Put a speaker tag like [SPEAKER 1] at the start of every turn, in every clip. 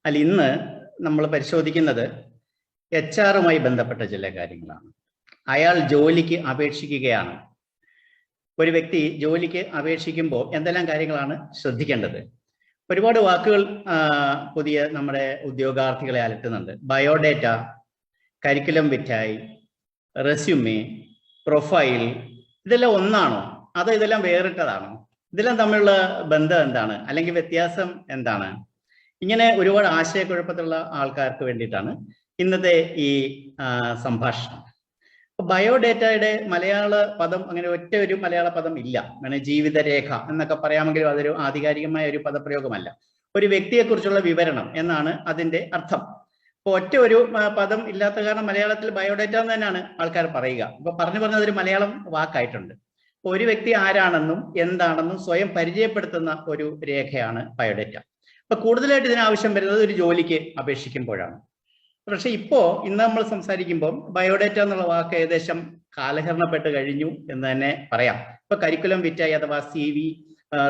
[SPEAKER 1] അല്ല, ഇന്ന് നമ്മൾ പരിശോധിക്കുന്നത് HR-മായി ബന്ധപ്പെട്ട ചില കാര്യങ്ങളാണ്. അയാൾ ജോലിക്ക് അപേക്ഷിക്കുകയാണ്. ഒരു വ്യക്തി ജോലിക്ക് അപേക്ഷിക്കുമ്പോൾ എന്തെല്ലാം കാര്യങ്ങളാണ് ശ്രദ്ധിക്കേണ്ടത്? ഒരുപാട് വാക്കുകൾ പുതിയ നമ്മുടെ ഉദ്യോഗാർത്ഥികളെ അലട്ടുന്നുണ്ട്. ബയോഡേറ്റ, കരിക്കുലം വിറ്റായി, റെസ്യൂമേ, പ്രൊഫൈൽ, ഇതെല്ലാം ഒന്നാണോ അതോ ഇതെല്ലാം വേറിട്ടതാണോ? ഇതെല്ലാം തമ്മിലുള്ള ബന്ധം എന്താണ്, അല്ലെങ്കിൽ വ്യത്യാസം എന്താണ്? ഇങ്ങനെ ഒരുപാട് ആശയക്കുഴപ്പത്തിലുള്ള ആൾക്കാർക്ക് വേണ്ടിയിട്ടാണ് ഇന്നത്തെ ഈ സംഭാഷണം. ബയോഡേറ്റയുടെ മലയാള പദം അങ്ങനെ ഒറ്റ ഒരു മലയാള പദം ഇല്ല. അങ്ങനെ ജീവിതരേഖ എന്നൊക്കെ പറയാമെങ്കിലും അതൊരു ആധികാരികമായ ഒരു പദപ്രയോഗമല്ല. ഒരു വ്യക്തിയെക്കുറിച്ചുള്ള വിവരണം എന്നാണ് അതിന്റെ അർത്ഥം. ഇപ്പൊ ഒറ്റ ഒരു പദം ഇല്ലാത്ത കാരണം മലയാളത്തിൽ ബയോഡേറ്റ എന്ന് തന്നെയാണ് ആൾക്കാർ പറയുക. ഇപ്പൊ പറഞ്ഞത് ഒരു മലയാളം വാക്കായിട്ടുണ്ട്. ഒരു വ്യക്തി ആരാണെന്നും എന്താണെന്നും സ്വയം പരിചയപ്പെടുത്തുന്ന ഒരു രേഖയാണ് ബയോഡേറ്റ. അപ്പൊ കൂടുതലായിട്ട് ഇതിനാവശ്യം വരുന്നത് ഒരു ജോലിക്ക് അപേക്ഷിക്കുമ്പോഴാണ്. പക്ഷെ ഇന്ന് നമ്മൾ സംസാരിക്കുമ്പോൾ ബയോഡേറ്റ എന്നുള്ള വാക്ക് ഏകദേശം കാലഹരണപ്പെട്ട് കഴിഞ്ഞു എന്ന് തന്നെ പറയാം. ഇപ്പൊ കരിക്കുലം വിറ്റായി അഥവാ CV,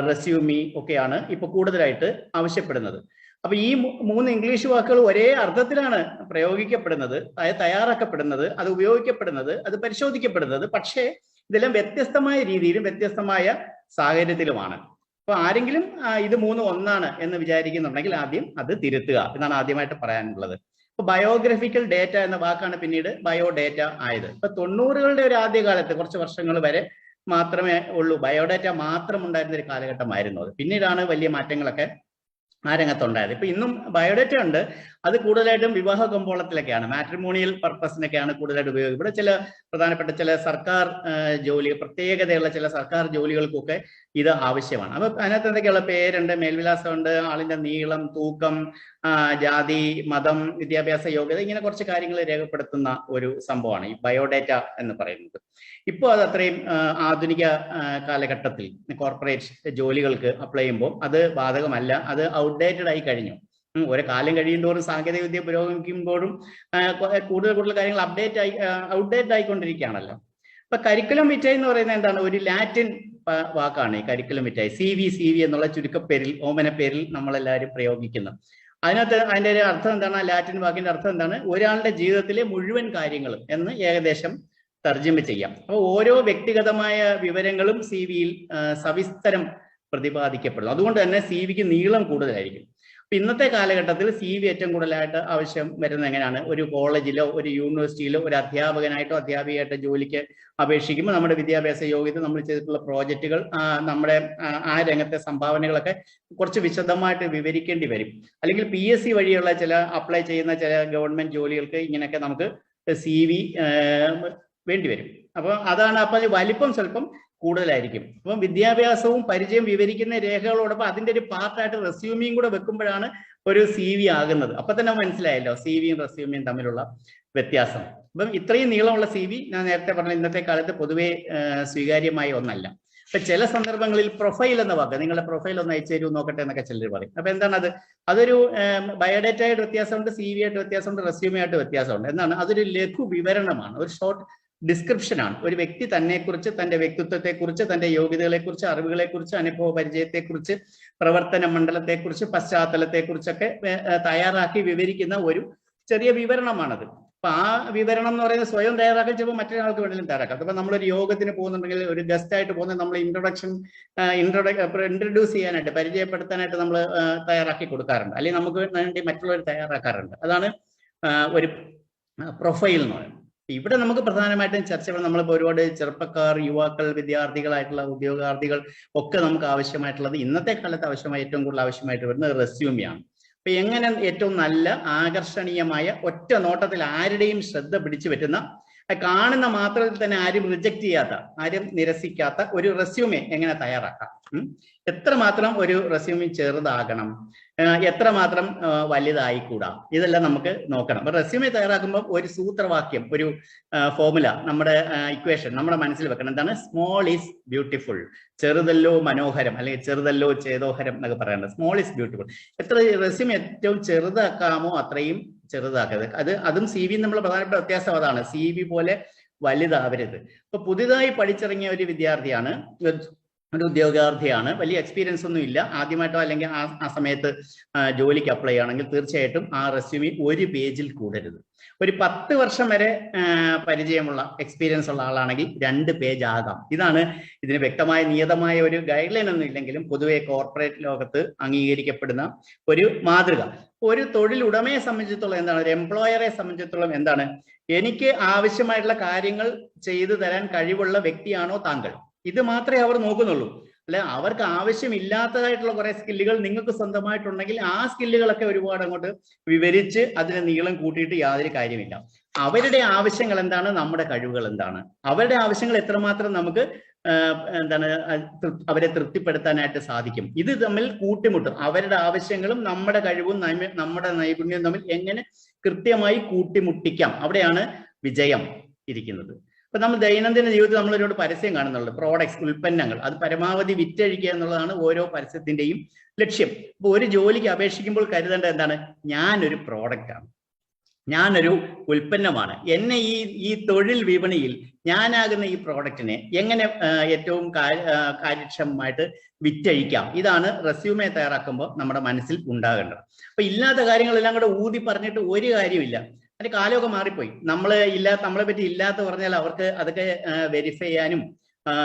[SPEAKER 1] റെസ്യൂമി ഒക്കെയാണ് ഇപ്പൊ കൂടുതലായിട്ട് ആവശ്യപ്പെടുന്നത്. അപ്പൊ ഈ 3 ഇംഗ്ലീഷ് വാക്കുകൾ ഒരേ അർത്ഥത്തിലാണ് പ്രയോഗിക്കപ്പെടുന്നത്, അതായത് തയ്യാറാക്കപ്പെടുന്നത്, അത് ഉപയോഗിക്കപ്പെടുന്നത്, അത് പരിശോധിക്കപ്പെടുന്നത്. പക്ഷേ ഇതെല്ലാം വ്യത്യസ്തമായ രീതിയിലും വ്യത്യസ്തമായ സാഹചര്യത്തിലുമാണ്. അപ്പൊ ആരെങ്കിലും ഇത് 3 ഒന്നാണ് എന്ന് വിചാരിക്കുന്നുണ്ടെങ്കിൽ ആദ്യം അത് തിരുത്തുക എന്നാണ് ആദ്യമായിട്ട് പറയാനുള്ളത്. ഇപ്പൊ ബയോഗ്രഫിക്കൽ ഡേറ്റ എന്ന വാക്കാണ് പിന്നീട് ബയോഡേറ്റ ആയത്. ഇപ്പൊ 90കളുടെ ഒരു ആദ്യകാലത്ത് കുറച്ച് വർഷങ്ങൾ വരെ മാത്രമേ ഉള്ളൂ ബയോഡേറ്റ മാത്രം ഉണ്ടായിരുന്ന ഒരു കാലഘട്ടമായിരുന്നു അത്. പിന്നീടാണ് വലിയ മാറ്റങ്ങളൊക്കെ ആ രംഗത്തുണ്ടായത്. ഇപ്പൊ ഇന്നും ബയോഡേറ്റ ഉണ്ട്. അത് കൂടുതലായിട്ടും വിവാഹ കമ്പോളത്തിലൊക്കെയാണ്, മാട്രിമോണിയൽ പർപ്പസിനൊക്കെയാണ് കൂടുതലായിട്ട് ഉപയോഗിക്കുന്നത്. ഇവിടെ ചില പ്രധാനപ്പെട്ട ചില സർക്കാർ ജോലികൾ, പ്രത്യേകതയുള്ള ചില സർക്കാർ ജോലികൾക്കൊക്കെ ഇത് ആവശ്യമാണ്. അപ്പൊ അതിനകത്ത് എന്തൊക്കെയുള്ള പേരുണ്ട്, മേൽവിലാസമുണ്ട്, ആളിന്റെ നീളം, തൂക്കം, ജാതി, മതം, വിദ്യാഭ്യാസ യോഗ്യത, ഇങ്ങനെ കുറച്ച് കാര്യങ്ങൾ രേഖപ്പെടുത്തുന്ന ഒരു സംഭവമാണ് ഈ ബയോഡേറ്റ എന്ന് പറയുന്നത്. ഇപ്പോൾ അത് അത്രയും ആധുനിക കാലഘട്ടത്തിൽ കോർപ്പറേറ്റ് ജോലികൾക്ക് അപ്ലൈ ചെയ്യുമ്പോൾ അത് ബാധകമല്ല, അത് ഔട്ട്ഡേറ്റഡ് ആയി കഴിഞ്ഞു. ഓരോ കാലം കഴിയുമ്പോഴും സാങ്കേതിക വിദ്യ പുരോഗമിക്കുമ്പോഴും കൂടുതൽ കാര്യങ്ങൾ ഔട്ട്ഡേറ്റഡ് ആയിക്കൊണ്ടിരിക്കുകയാണല്ലോ. അപ്പൊ കരിക്കുലം വിറ്റായി എന്ന് പറയുന്നത് എന്താണ്? ഒരു ലാറ്റിൻ വാക്കാണ് ഈ കരിക്കുലം വിറ്റായി. CV എന്നുള്ള ചുരുക്കപ്പേരിൽ, ഓമന പേരിൽ നമ്മളെല്ലാവരും പ്രയോഗിക്കുന്നത്. അതിന്റെ ഒരു അർത്ഥം എന്താണ്? ലാറ്റിൻ വാക്കിന്റെ അർത്ഥം എന്താണ്? ഒരാളുടെ ജീവിതത്തിലെ മുഴുവൻ കാര്യങ്ങളും എന്ന് ഏകദേശം തർജ്ജമ ചെയ്യാം. അപ്പോൾ ഓരോ വ്യക്തിഗതമായ വിവരങ്ങളും CV-യിൽ സവിസ്തരം പ്രതിപാദിക്കപ്പെടുന്നു. അതുകൊണ്ട് തന്നെ CV-ക്ക് നീളം കൂടുതലായിരിക്കും. അപ്പൊ ഇന്നത്തെ കാലഘട്ടത്തിൽ CV ഏറ്റവും കൂടുതലായിട്ട് ആവശ്യം വരുന്നത് എങ്ങനെയാണ്? ഒരു കോളേജിലോ ഒരു യൂണിവേഴ്സിറ്റിയിലോ ഒരു അധ്യാപകനായിട്ടോ അധ്യാപികയായിട്ടോ ജോലിക്ക് അപേക്ഷിക്കുമ്പോൾ നമ്മുടെ വിദ്യാഭ്യാസ യോഗ്യത, നമ്മൾ ചെയ്തിട്ടുള്ള പ്രോജക്റ്റുകൾ, നമ്മുടെ ആ രംഗത്തെ സംഭാവനകളൊക്കെ കുറച്ച് വിശദമായിട്ട് വിവരിക്കേണ്ടി വരും. അല്ലെങ്കിൽ PSC വഴിയുള്ള ചില അപ്ലൈ ചെയ്യുന്ന ചില ഗവൺമെന്റ് ജോലികൾക്ക് ഇങ്ങനെയൊക്കെ നമുക്ക് CV വേണ്ടിവരും. അപ്പൊ അതാണ്. അപ്പൊ വലിപ്പം സ്വല്പം കൂടുതലായിരിക്കും. അപ്പം വിദ്യാഭ്യാസവും പരിചയം വിവരിക്കുന്ന രേഖകളോടൊപ്പം അതിന്റെ ഒരു പാർട്ടായിട്ട് റെസ്യൂമിയും കൂടെ വെക്കുമ്പോഴാണ് ഒരു CV ആകുന്നത്. അപ്പൊ തന്നെ മനസ്സിലായല്ലോ CVയും റെസ്യൂമിയും തമ്മിലുള്ള വ്യത്യാസം. അപ്പം ഇത്രയും നീളമുള്ള CV ഞാൻ നേരത്തെ പറഞ്ഞ ഇന്നത്തെ കാലത്ത് പൊതുവെ സ്വീകാര്യമായ ഒന്നല്ല. അപ്പൊ ചില സന്ദർഭങ്ങളിൽ പ്രൊഫൈൽ എന്ന വാക്ക്, നിങ്ങളുടെ പ്രൊഫൈൽ ഒന്ന് അയച്ചു തരൂ നോക്കട്ടെ എന്നൊക്കെ ചിലർ പറയും. അപ്പൊ എന്താണ് അത്? അതൊരു ബയോഡേറ്റയായിട്ട് വ്യത്യാസമുണ്ട്, CV ആയിട്ട് വ്യത്യാസമുണ്ട്, റെസ്യൂമേ ആയിട്ട് വ്യത്യാസമുണ്ട്. എന്താണ്? അതൊരു ലഘു വിവരണമാണ്, ഒരു ഷോർട്ട് ഡിസ്ക്രിപ്ഷൻ ആണ്. ഒരു വ്യക്തി തന്നെക്കുറിച്ച്, തന്റെ വ്യക്തിത്വത്തെക്കുറിച്ച്, തന്റെ യോഗ്യതകളെക്കുറിച്ച്, അറിവുകളെക്കുറിച്ച്, അനുഭവ പരിചയത്തെക്കുറിച്ച്, പ്രവർത്തന മണ്ഡലത്തെക്കുറിച്ച്, പശ്ചാത്തലത്തെക്കുറിച്ചൊക്കെ തയ്യാറാക്കി വിവരിക്കുന്ന ഒരു ചെറിയ വിവരണമാണത്. അപ്പൊ ആ വിവരണം എന്ന് പറയുന്നത് സ്വയം തയ്യാറാക്കാൻ ചിലപ്പോൾ മറ്റൊരാൾക്ക് വേണമെങ്കിലും തയ്യാറാക്കാം. അപ്പൊ നമ്മളൊരു യോഗത്തിന് പോകുന്നുണ്ടെങ്കിൽ, ഒരു ഗസ്റ്റ് ആയിട്ട് പോകുന്നത്, നമ്മൾ ഇൻട്രൊഡ്യൂസ് ചെയ്യാനായിട്ട്, പരിചയപ്പെടുത്താനായിട്ട് നമ്മൾ തയ്യാറാക്കി കൊടുക്കാറുണ്ട്, അല്ലെങ്കിൽ നമുക്ക് വേണ്ടി മറ്റുള്ളവർ തയ്യാറാക്കാറുണ്ട്. അതാണ് ഒരു പ്രൊഫൈൽ എന്ന് പറയുന്നത്. ഇവിടെ നമുക്ക് പ്രധാനമായിട്ടും ചർച്ച ചെയ്യുന്നത്, നമ്മളിപ്പോൾ ഒരുപാട് ചെറുപ്പക്കാർ, യുവാക്കൾ, വിദ്യാർത്ഥികളായിട്ടുള്ള ഉദ്യോഗാർത്ഥികൾ ഒക്കെ നമുക്ക് ആവശ്യമായിട്ടുള്ളത്, ഇന്നത്തെ കാലത്ത് ഏറ്റവും കൂടുതൽ ആവശ്യമായിട്ട് വരുന്നത് റെസ്യൂമിയാണ്. അപ്പൊ എങ്ങനെ ഏറ്റവും നല്ല ആകർഷണീയമായ, ഒറ്റ നോട്ടത്തിൽ ആരുടെയും ശ്രദ്ധ പിടിച്ചു പറ്റുന്ന, കാണുന്ന മാത്രത്തിൽ തന്നെ ആരും റിജക്ട് ചെയ്യാത്ത, ആരും നിരസിക്കാത്ത ഒരു റെസ്യൂമെ എങ്ങനെ തയ്യാറാക്കാം? എത്രമാത്രം ഒരു റെസ്യൂമെ ചെറുതാകണം, എത്രമാത്രം വലുതായിക്കൂടാ, ഇതെല്ലാം നമുക്ക് നോക്കണം. അപ്പൊ റെസ്യൂമെ തയ്യാറാക്കുമ്പോൾ ഒരു സൂത്രവാക്യം, ഒരു ഫോർമുല, നമ്മുടെ ഇക്വേഷൻ നമ്മുടെ മനസ്സിൽ വെക്കണം. എന്താണ്? Small is beautiful. ചെറുതല്ലോ മനോഹരം, അല്ലെങ്കിൽ ചെറുതല്ലോ ചേതോഹരം എന്നൊക്കെ പറയുന്നത്. Small is beautiful. എത്ര റെസ്യൂമെ ഏറ്റവും ചെറുതാക്കാമോ അത്രയും ചെറുതാക്കരുത്. അതും CV നമ്മൾ പ്രധാനപ്പെട്ട വ്യത്യാസം അതാണ്. CV പോലെ വലുതാവരുത്. ഇപ്പൊ പുതിയതായി പഠിച്ചിറങ്ങിയ ഒരു വിദ്യാർത്ഥിയാണ്, ഒരു ഉദ്യോഗാർത്ഥിയാണ്, വലിയ എക്സ്പീരിയൻസ് ഒന്നും ഇല്ല, ആദ്യമായിട്ടോ അല്ലെങ്കിൽ ആ സമയത്ത് ജോലിക്ക് അപ്ലൈ ആണെങ്കിൽ തീർച്ചയായിട്ടും ആ റെസ്യൂമി ഒരു പേജിൽ കൂടരുത്. ഒരു 10 വർഷം വരെ പരിചയമുള്ള എക്സ്പീരിയൻസ് ഉള്ള ആളാണെങ്കിൽ 2 പേജ് ആകാം. ഇതാണ് ഇതിന് വ്യക്തമായ നിയതമായ ഒരു ഗൈഡ് ലൈൻ ഒന്നും ഇല്ലെങ്കിലും പൊതുവെ കോർപ്പറേറ്റ് ലോകത്ത് അംഗീകരിക്കപ്പെടുന്ന ഒരു മാതൃക. ഒരു തൊഴിൽ ഉടമയെ സംബന്ധിച്ചിടത്തോളം എന്താണ്, ഒരു എംപ്ലോയറെ സംബന്ധിച്ചിടത്തോളം എന്താണ്, എനിക്ക് ആവശ്യമായിട്ടുള്ള കാര്യങ്ങൾ ചെയ്തു തരാൻ കഴിവുള്ള വ്യക്തിയാണോ താങ്കൾ, ഇത് മാത്രമേ അവർ നോക്കുന്നുള്ളൂ. അല്ലെ, അവർക്ക് ആവശ്യമില്ലാത്തതായിട്ടുള്ള കുറെ സ്കില്ലുകൾ നിങ്ങൾക്ക് സ്വന്തമായിട്ടുണ്ടെങ്കിൽ ആ സ്കില്ലുകളൊക്കെ ഒരുപാട് അങ്ങോട്ട് വിവരിച്ച് അതിന് നീളം കൂട്ടിയിട്ട് യാതൊരു കാര്യമില്ല. അവരുടെ ആവശ്യങ്ങൾ എന്താണ്, നമ്മുടെ കഴിവുകൾ എന്താണ്, അവരുടെ ആവശ്യങ്ങൾ എത്രമാത്രം നമുക്ക് എന്താണ് അവരെ തൃപ്തിപ്പെടുത്താനായിട്ട് സാധിക്കും, ഇത് തമ്മിൽ കൂട്ടിമുട്ടും. അവരുടെ ആവശ്യങ്ങളും നമ്മുടെ കഴിവും നമ്മുടെ നൈപുണ്യവും തമ്മിൽ എങ്ങനെ കൃത്യമായി കൂട്ടിമുട്ടിക്കാം, അവിടെയാണ് വിജയം ഇരിക്കുന്നത്. അപ്പൊ നമ്മൾ ദൈനംദിന ജീവിതത്തിൽ നമ്മൾ ഒരുപാട് പരസ്യം കാണുന്നുണ്ട്, പ്രോഡക്ട്സ്, ഉൽപ്പന്നങ്ങൾ, അത് പരമാവധി വിറ്റഴിക്കുക എന്നുള്ളതാണ് ഓരോ പരസ്യത്തിന്റെയും ലക്ഷ്യം. അപ്പൊ ഒരു ജോലിക്ക് അപേക്ഷിക്കുമ്പോൾ കരുതേണ്ടത് എന്താണ്, ഞാനൊരു പ്രോഡക്റ്റാണ്, ഞാനൊരു ഉൽപ്പന്നമാണ്, എന്നെ ഈ തൊഴിൽ വിപണിയിൽ ഞാനാകുന്ന ഈ പ്രോഡക്റ്റിനെ എങ്ങനെ ഏറ്റവും കാര്യക്ഷമമായിട്ട് വിറ്റഴിക്കാം, ഇതാണ് റെസ്യൂമെ തയ്യാറാക്കുമ്പോൾ നമ്മുടെ മനസ്സിൽ ഉണ്ടാകേണ്ടത്. അപ്പൊ ഇല്ലാത്ത കാര്യങ്ങളെല്ലാം കൂടെ ഊതി പറഞ്ഞിട്ട് ഒരു കാര്യമില്ല. അതിന്റെ കാലമൊക്കെ മാറിപ്പോയി. നമ്മളെ പറ്റി ഇല്ലാത്ത പറഞ്ഞാൽ അവർക്ക് അതൊക്കെ വെരിഫൈ ചെയ്യാനും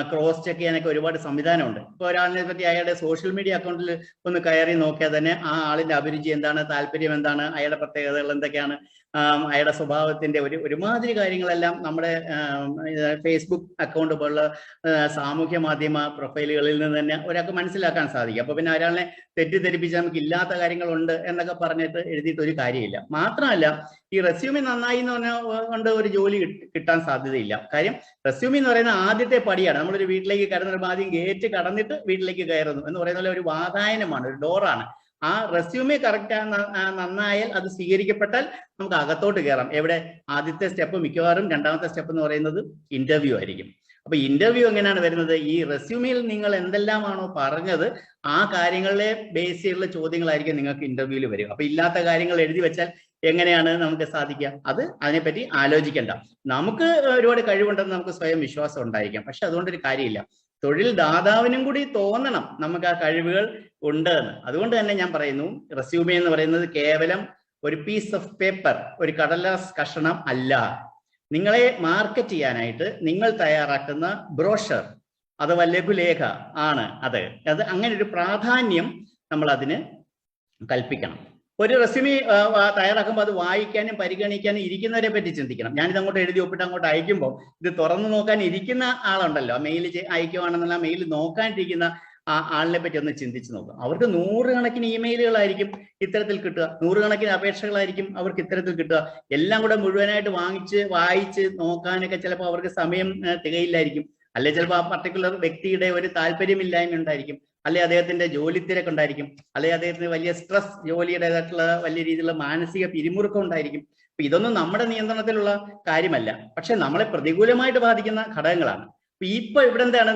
[SPEAKER 1] ക്രോസ് ചെക്ക് ചെയ്യാനൊക്കെ ഒരുപാട് സംവിധാനമുണ്ട്. ഇപ്പൊ ഒരാളിനെ പറ്റി അയാളുടെ സോഷ്യൽ മീഡിയ അക്കൗണ്ടിൽ ഒന്ന് കയറി നോക്കിയാൽ തന്നെ ആ ആളിന്റെ അഭിരുചി എന്താണ്, താല്പര്യം എന്താണ്, അയാളുടെ പ്രത്യേകതകൾ എന്തൊക്കെയാണ്, അയാളുടെ സ്വഭാവത്തിന്റെ ഒരുമാതിരി കാര്യങ്ങളെല്ലാം നമ്മുടെ ഫേസ്ബുക്ക് അക്കൗണ്ട് പോലുള്ള സാമൂഹ്യ മാധ്യമ പ്രൊഫൈലുകളിൽ നിന്ന് തന്നെ ഒരാൾക്ക് മനസ്സിലാക്കാൻ സാധിക്കും. അപ്പൊ പിന്നെ ഒരാളെ തെറ്റിദ്ധരിപ്പിച്ച് നമുക്ക് ഇല്ലാത്ത കാര്യങ്ങളുണ്ട് എന്നൊക്കെ പറഞ്ഞിട്ട് എഴുതിയിട്ട് ഒരു കാര്യമില്ല. മാത്രമല്ല, ഈ റെസ്യൂമി നന്നായി എന്ന് പറഞ്ഞാൽ കൊണ്ട് ഒരു ജോലി കിട്ടാൻ സാധ്യതയില്ല. കാര്യം റെസ്യൂമി എന്ന് പറയുന്ന ആദ്യത്തെ പടിയാണ്. നമ്മളൊരു വീട്ടിലേക്ക് കയറുന്ന ആദ്യം ഗേറ്റ് കടന്നിട്ട് വീട്ടിലേക്ക് കയറുന്നു എന്ന് പറയുന്ന പോലെ ഒരു വാതായനമാണ്, ഒരു ഡോറാണ്. ആ റെസ്യൂമെ കറക്റ്റ് നന്നായാൽ അത് സ്വീകരിക്കപ്പെട്ടാൽ നമുക്ക് അകത്തോട്ട് കയറാം. എവിടെ, ആദ്യത്തെ സ്റ്റെപ്പ് മിക്കവാറും, രണ്ടാമത്തെ സ്റ്റെപ്പ് എന്ന് പറയുന്നത് ഇന്റർവ്യൂ ആയിരിക്കും. അപ്പൊ ഇന്റർവ്യൂ എങ്ങനെയാണ് വരുന്നത്, ഈ റെസ്യൂമിൽ നിങ്ങൾ എന്തെല്ലാമാണോ പറഞ്ഞത് ആ കാര്യങ്ങളെ ബേസ് ചെയ്തുള്ള ചോദ്യങ്ങളായിരിക്കും നിങ്ങൾക്ക് ഇന്റർവ്യൂവിൽ വരിക. അപ്പൊ ഇല്ലാത്ത കാര്യങ്ങൾ എഴുതി വെച്ചാൽ എങ്ങനെയാണ് നമുക്ക് സാധിക്കുക, അതിനെപ്പറ്റി ആലോചിക്കേണ്ട. നമുക്ക് ഒരുപാട് കഴിവുണ്ടെന്ന് നമുക്ക് സ്വയം വിശ്വാസം ഉണ്ടായിരിക്കാം, പക്ഷെ അതുകൊണ്ടൊരു കാര്യമില്ല. തൊഴിൽ ദാതാവിനും കൂടി തോന്നണം നമുക്ക് ആ കഴിവുകൾ ഉണ്ട് എന്ന്. അതുകൊണ്ട് തന്നെ ഞാൻ പറയുന്നു, റെസ്യൂമെ എന്ന് പറയുന്നത് കേവലം ഒരു പീസ് ഓഫ് പേപ്പർ, ഒരു കടലാസ് കഷണം അല്ല. നിങ്ങളെ മാർക്കറ്റ് ചെയ്യാനായിട്ട് നിങ്ങൾ തയ്യാറാക്കുന്ന ബ്രോഷർ അഥവാ ലഘുലേഖ ആണ് അത്. അങ്ങനെ ഒരു പ്രാധാന്യം നമ്മൾ അതിന് കൽപ്പിക്കണം. ഒരു റെസ്യൂമി തയ്യാറാക്കുമ്പോൾ അത് വായിക്കാനും പരിഗണിക്കാനും ഇരിക്കുന്നവരെ പറ്റി ചിന്തിക്കണം. ഞാനിത് അങ്ങോട്ട് എഴുതി ഒപ്പിട്ട് അങ്ങോട്ട് അയക്കുമ്പോൾ ഇത് തുറന്നു നോക്കാൻ ഇരിക്കുന്ന ആളുണ്ടല്ലോ, മെയിൽ അയക്കുവാണെന്നുള്ള മെയിൽ നോക്കാനിരിക്കുന്ന ആ ആളിനെ പറ്റി ഒന്ന് ചിന്തിച്ച് നോക്കുക. അവർക്ക് 100 കണക്കിന് ഇമെയിലുകളായിരിക്കും ഇത്തരത്തിൽ കിട്ടുക, 100 കണക്കിന് അപേക്ഷകളായിരിക്കും അവർക്ക് ഇത്തരത്തിൽ കിട്ടുക. എല്ലാം കൂടെ മുഴുവനായിട്ട് വായിച്ച് നോക്കാനൊക്കെ ചിലപ്പോൾ അവർക്ക് സമയം തികയില്ലായിരിക്കും. അല്ലെ ചിലപ്പോൾ ആ പർട്ടിക്കുലർ വ്യക്തിയുടെ ഒരു താല്പര്യമില്ലായ്മ ഉണ്ടായിരിക്കും, അല്ലെ അദ്ദേഹത്തിന്റെ ജോലി തിരക്കുണ്ടായിരിക്കും, അല്ലെ അദ്ദേഹത്തിന് വലിയ സ്ട്രെസ്, ജോലിയുടേതായിട്ടുള്ള വലിയ രീതിയിലുള്ള മാനസിക പിരിമുറുക്കം ഉണ്ടായിരിക്കും. അപ്പൊ ഇതൊന്നും നമ്മുടെ നിയന്ത്രണത്തിലുള്ള കാര്യമല്ല, പക്ഷെ നമ്മളെ പ്രതികൂലമായിട്ട് ബാധിക്കുന്ന ഘടകങ്ങളാണ്. ഇപ്പൊ ഇവിടെ എന്താണ്,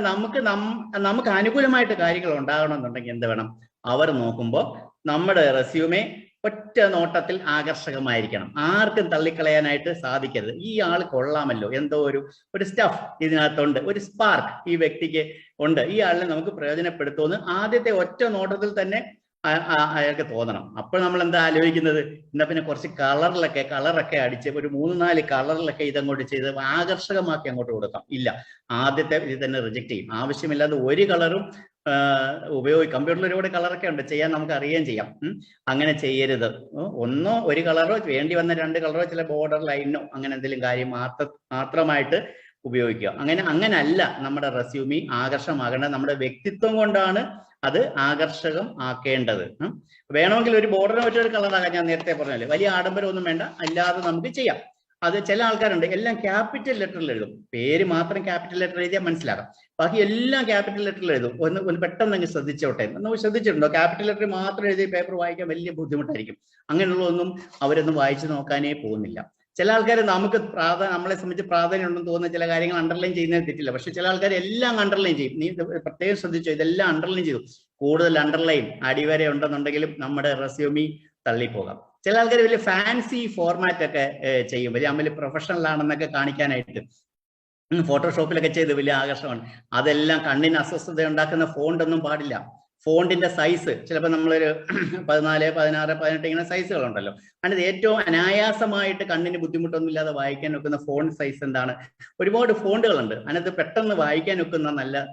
[SPEAKER 1] നമുക്ക് അനുകൂലമായിട്ട് കാര്യങ്ങൾ ഉണ്ടാകണമെന്നുണ്ടെങ്കിൽ എന്ത് വേണം, അവർ നോക്കുമ്പോൾ നമ്മുടെ റെസ്യൂമെ ഒറ്റ നോട്ടത്തിൽ ആകർഷകമായിരിക്കണം, ആർക്കും തള്ളിക്കളയാനായിട്ട് സാധിക്കരുത്. ഈ ആൾ കൊള്ളാമല്ലോ, എന്തോ ഒരു സ്റ്റഫ് ഇതിനകത്തുണ്ട്, ഒരു സ്പാർക്ക് ഈ വ്യക്തിക്ക് ഉണ്ട്, ഈ ആളിനെ നമുക്ക് പ്രയോജനപ്പെടുത്തുമെന്ന് ആദ്യത്തെ ഒറ്റ നോട്ടത്തിൽ തന്നെ അയാൾക്ക് തോന്നണം. അപ്പോൾ നമ്മൾ എന്താ ആലോചിക്കുന്നത്, എന്നാ പിന്നെ കുറച്ച് കളറൊക്കെ അടിച്ച് ഒരു 3-4 കളറിലൊക്കെ ഇതങ്ങോട്ട് ചെയ്ത് ആകർഷകമാക്കി അങ്ങോട്ട് കൊടുക്കാം. ഇല്ല, ആദ്യത്തെ ഇത് തന്നെ റിജക്ട് ചെയ്യും. ആവശ്യമില്ലാതെ ഒരു കളറും കമ്പ്യൂട്ടറിൽ ഒരുപാട് കളറൊക്കെ ഉണ്ട്, ചെയ്യാൻ നമുക്ക് അറിയുകയും ചെയ്യാം. അങ്ങനെ ചെയ്യരുത്. ഒരു കളറോ വേണ്ടി വന്ന 2 കളറോ ചില ബോർഡർ ലൈനോ അങ്ങനെ എന്തെങ്കിലും കാര്യം മാത്രമായിട്ട് ഉപയോഗിക്കുക. അങ്ങനല്ല നമ്മുടെ റെസ്യൂമി ആകർഷകമാകേണ്ടത്. നമ്മുടെ വ്യക്തിത്വം കൊണ്ടാണ് അത് ആകർഷകം ആക്കേണ്ടത്. വേണമെങ്കിൽ ഒരു ബോർഡറിനെ വെച്ചൊരു കളറാകാം, ഞാൻ നേരത്തെ പറഞ്ഞാല് വലിയ ആഡംബരം ഒന്നും വേണ്ട, അല്ലാതെ നമുക്ക് ചെയ്യാം. അത് ചില ആൾക്കാരുണ്ട് എല്ലാം ക്യാപിറ്റൽ ലെറ്ററിൽ എഴുതും, പേര് മാത്രം ക്യാപിറ്റൽ ലെറ്റർ എഴുതിയാൽ മനസ്സിലാകാം, ബാക്കി എല്ലാം ക്യാപിറ്റൽ ലെറ്ററിൽ എഴുതും. ഒന്ന് പെട്ടെന്ന് അങ്ങ് ശ്രദ്ധിച്ചോട്ടെ. നമ്മൾ ശ്രദ്ധിച്ചിട്ടുണ്ടോ, ക്യാപിറ്റൽ ലെറ്റർ മാത്രം എഴുതി പേപ്പർ വായിക്കാൻ വലിയ ബുദ്ധിമുട്ടായിരിക്കും. അങ്ങനെയുള്ളതൊന്നും അവരൊന്നും വായിച്ചു നോക്കാനേ പോകുന്നില്ല. ചില ആൾക്കാർ നമ്മളെ സംബന്ധിച്ച് പ്രാധാന്യം ഉണ്ടെന്ന് തോന്നുന്ന ചില കാര്യങ്ങൾ അണ്ടർലൈൻ ചെയ്യുന്നതിന് തെറ്റില്ല, പക്ഷെ ചില ആൾക്കാർ എല്ലാം അണ്ടർലൈൻ ചെയ്യും. നീ പ്രത്യേകം ശ്രദ്ധിച്ചോ, ഇതെല്ലാം അണ്ടർലൈൻ ചെയ്തു. കൂടുതൽ അണ്ടർലൈൻ അടിവരെ ഉണ്ടെന്നുണ്ടെങ്കിലും നമ്മുടെ റെസ്യൂമി തള്ളിപ്പോകാം. ചില ആൾക്കാർ വലിയ ഫാൻസി ഫോർമാറ്റ് ഒക്കെ ചെയ്യും, വലിയ അമ്മയിൽ പ്രൊഫഷണൽ ആണെന്നൊക്കെ കാണിക്കാനായിട്ട്. ഫോട്ടോഷോപ്പിലൊക്കെ ചെയ്ത് വലിയ ആകർഷണമാണ്. അതെല്ലാം കണ്ണിന് അസ്വസ്ഥത ഉണ്ടാക്കുന്ന ഫോണ്ടൊന്നും പാടില്ല. ഫോണ്ടിന്റെ സൈസ് ചിലപ്പോൾ നമ്മളൊരു 14, 16, 18 ഇങ്ങനെ സൈസുകളുണ്ടല്ലോ. അതിന് ഏറ്റവും അനായാസമായിട്ട് കണ്ണിന് ബുദ്ധിമുട്ടൊന്നും ഇല്ലാതെ വായിക്കാൻ ഒക്കുന്ന ഫോണ്ട് സൈസ് എന്താണ്? ഒരുപാട് ഫോണ്ടുകളുണ്ട്. അതിനകത്ത് പെട്ടെന്ന് വായിക്കാൻ ഒക്കുന്ന നല്ല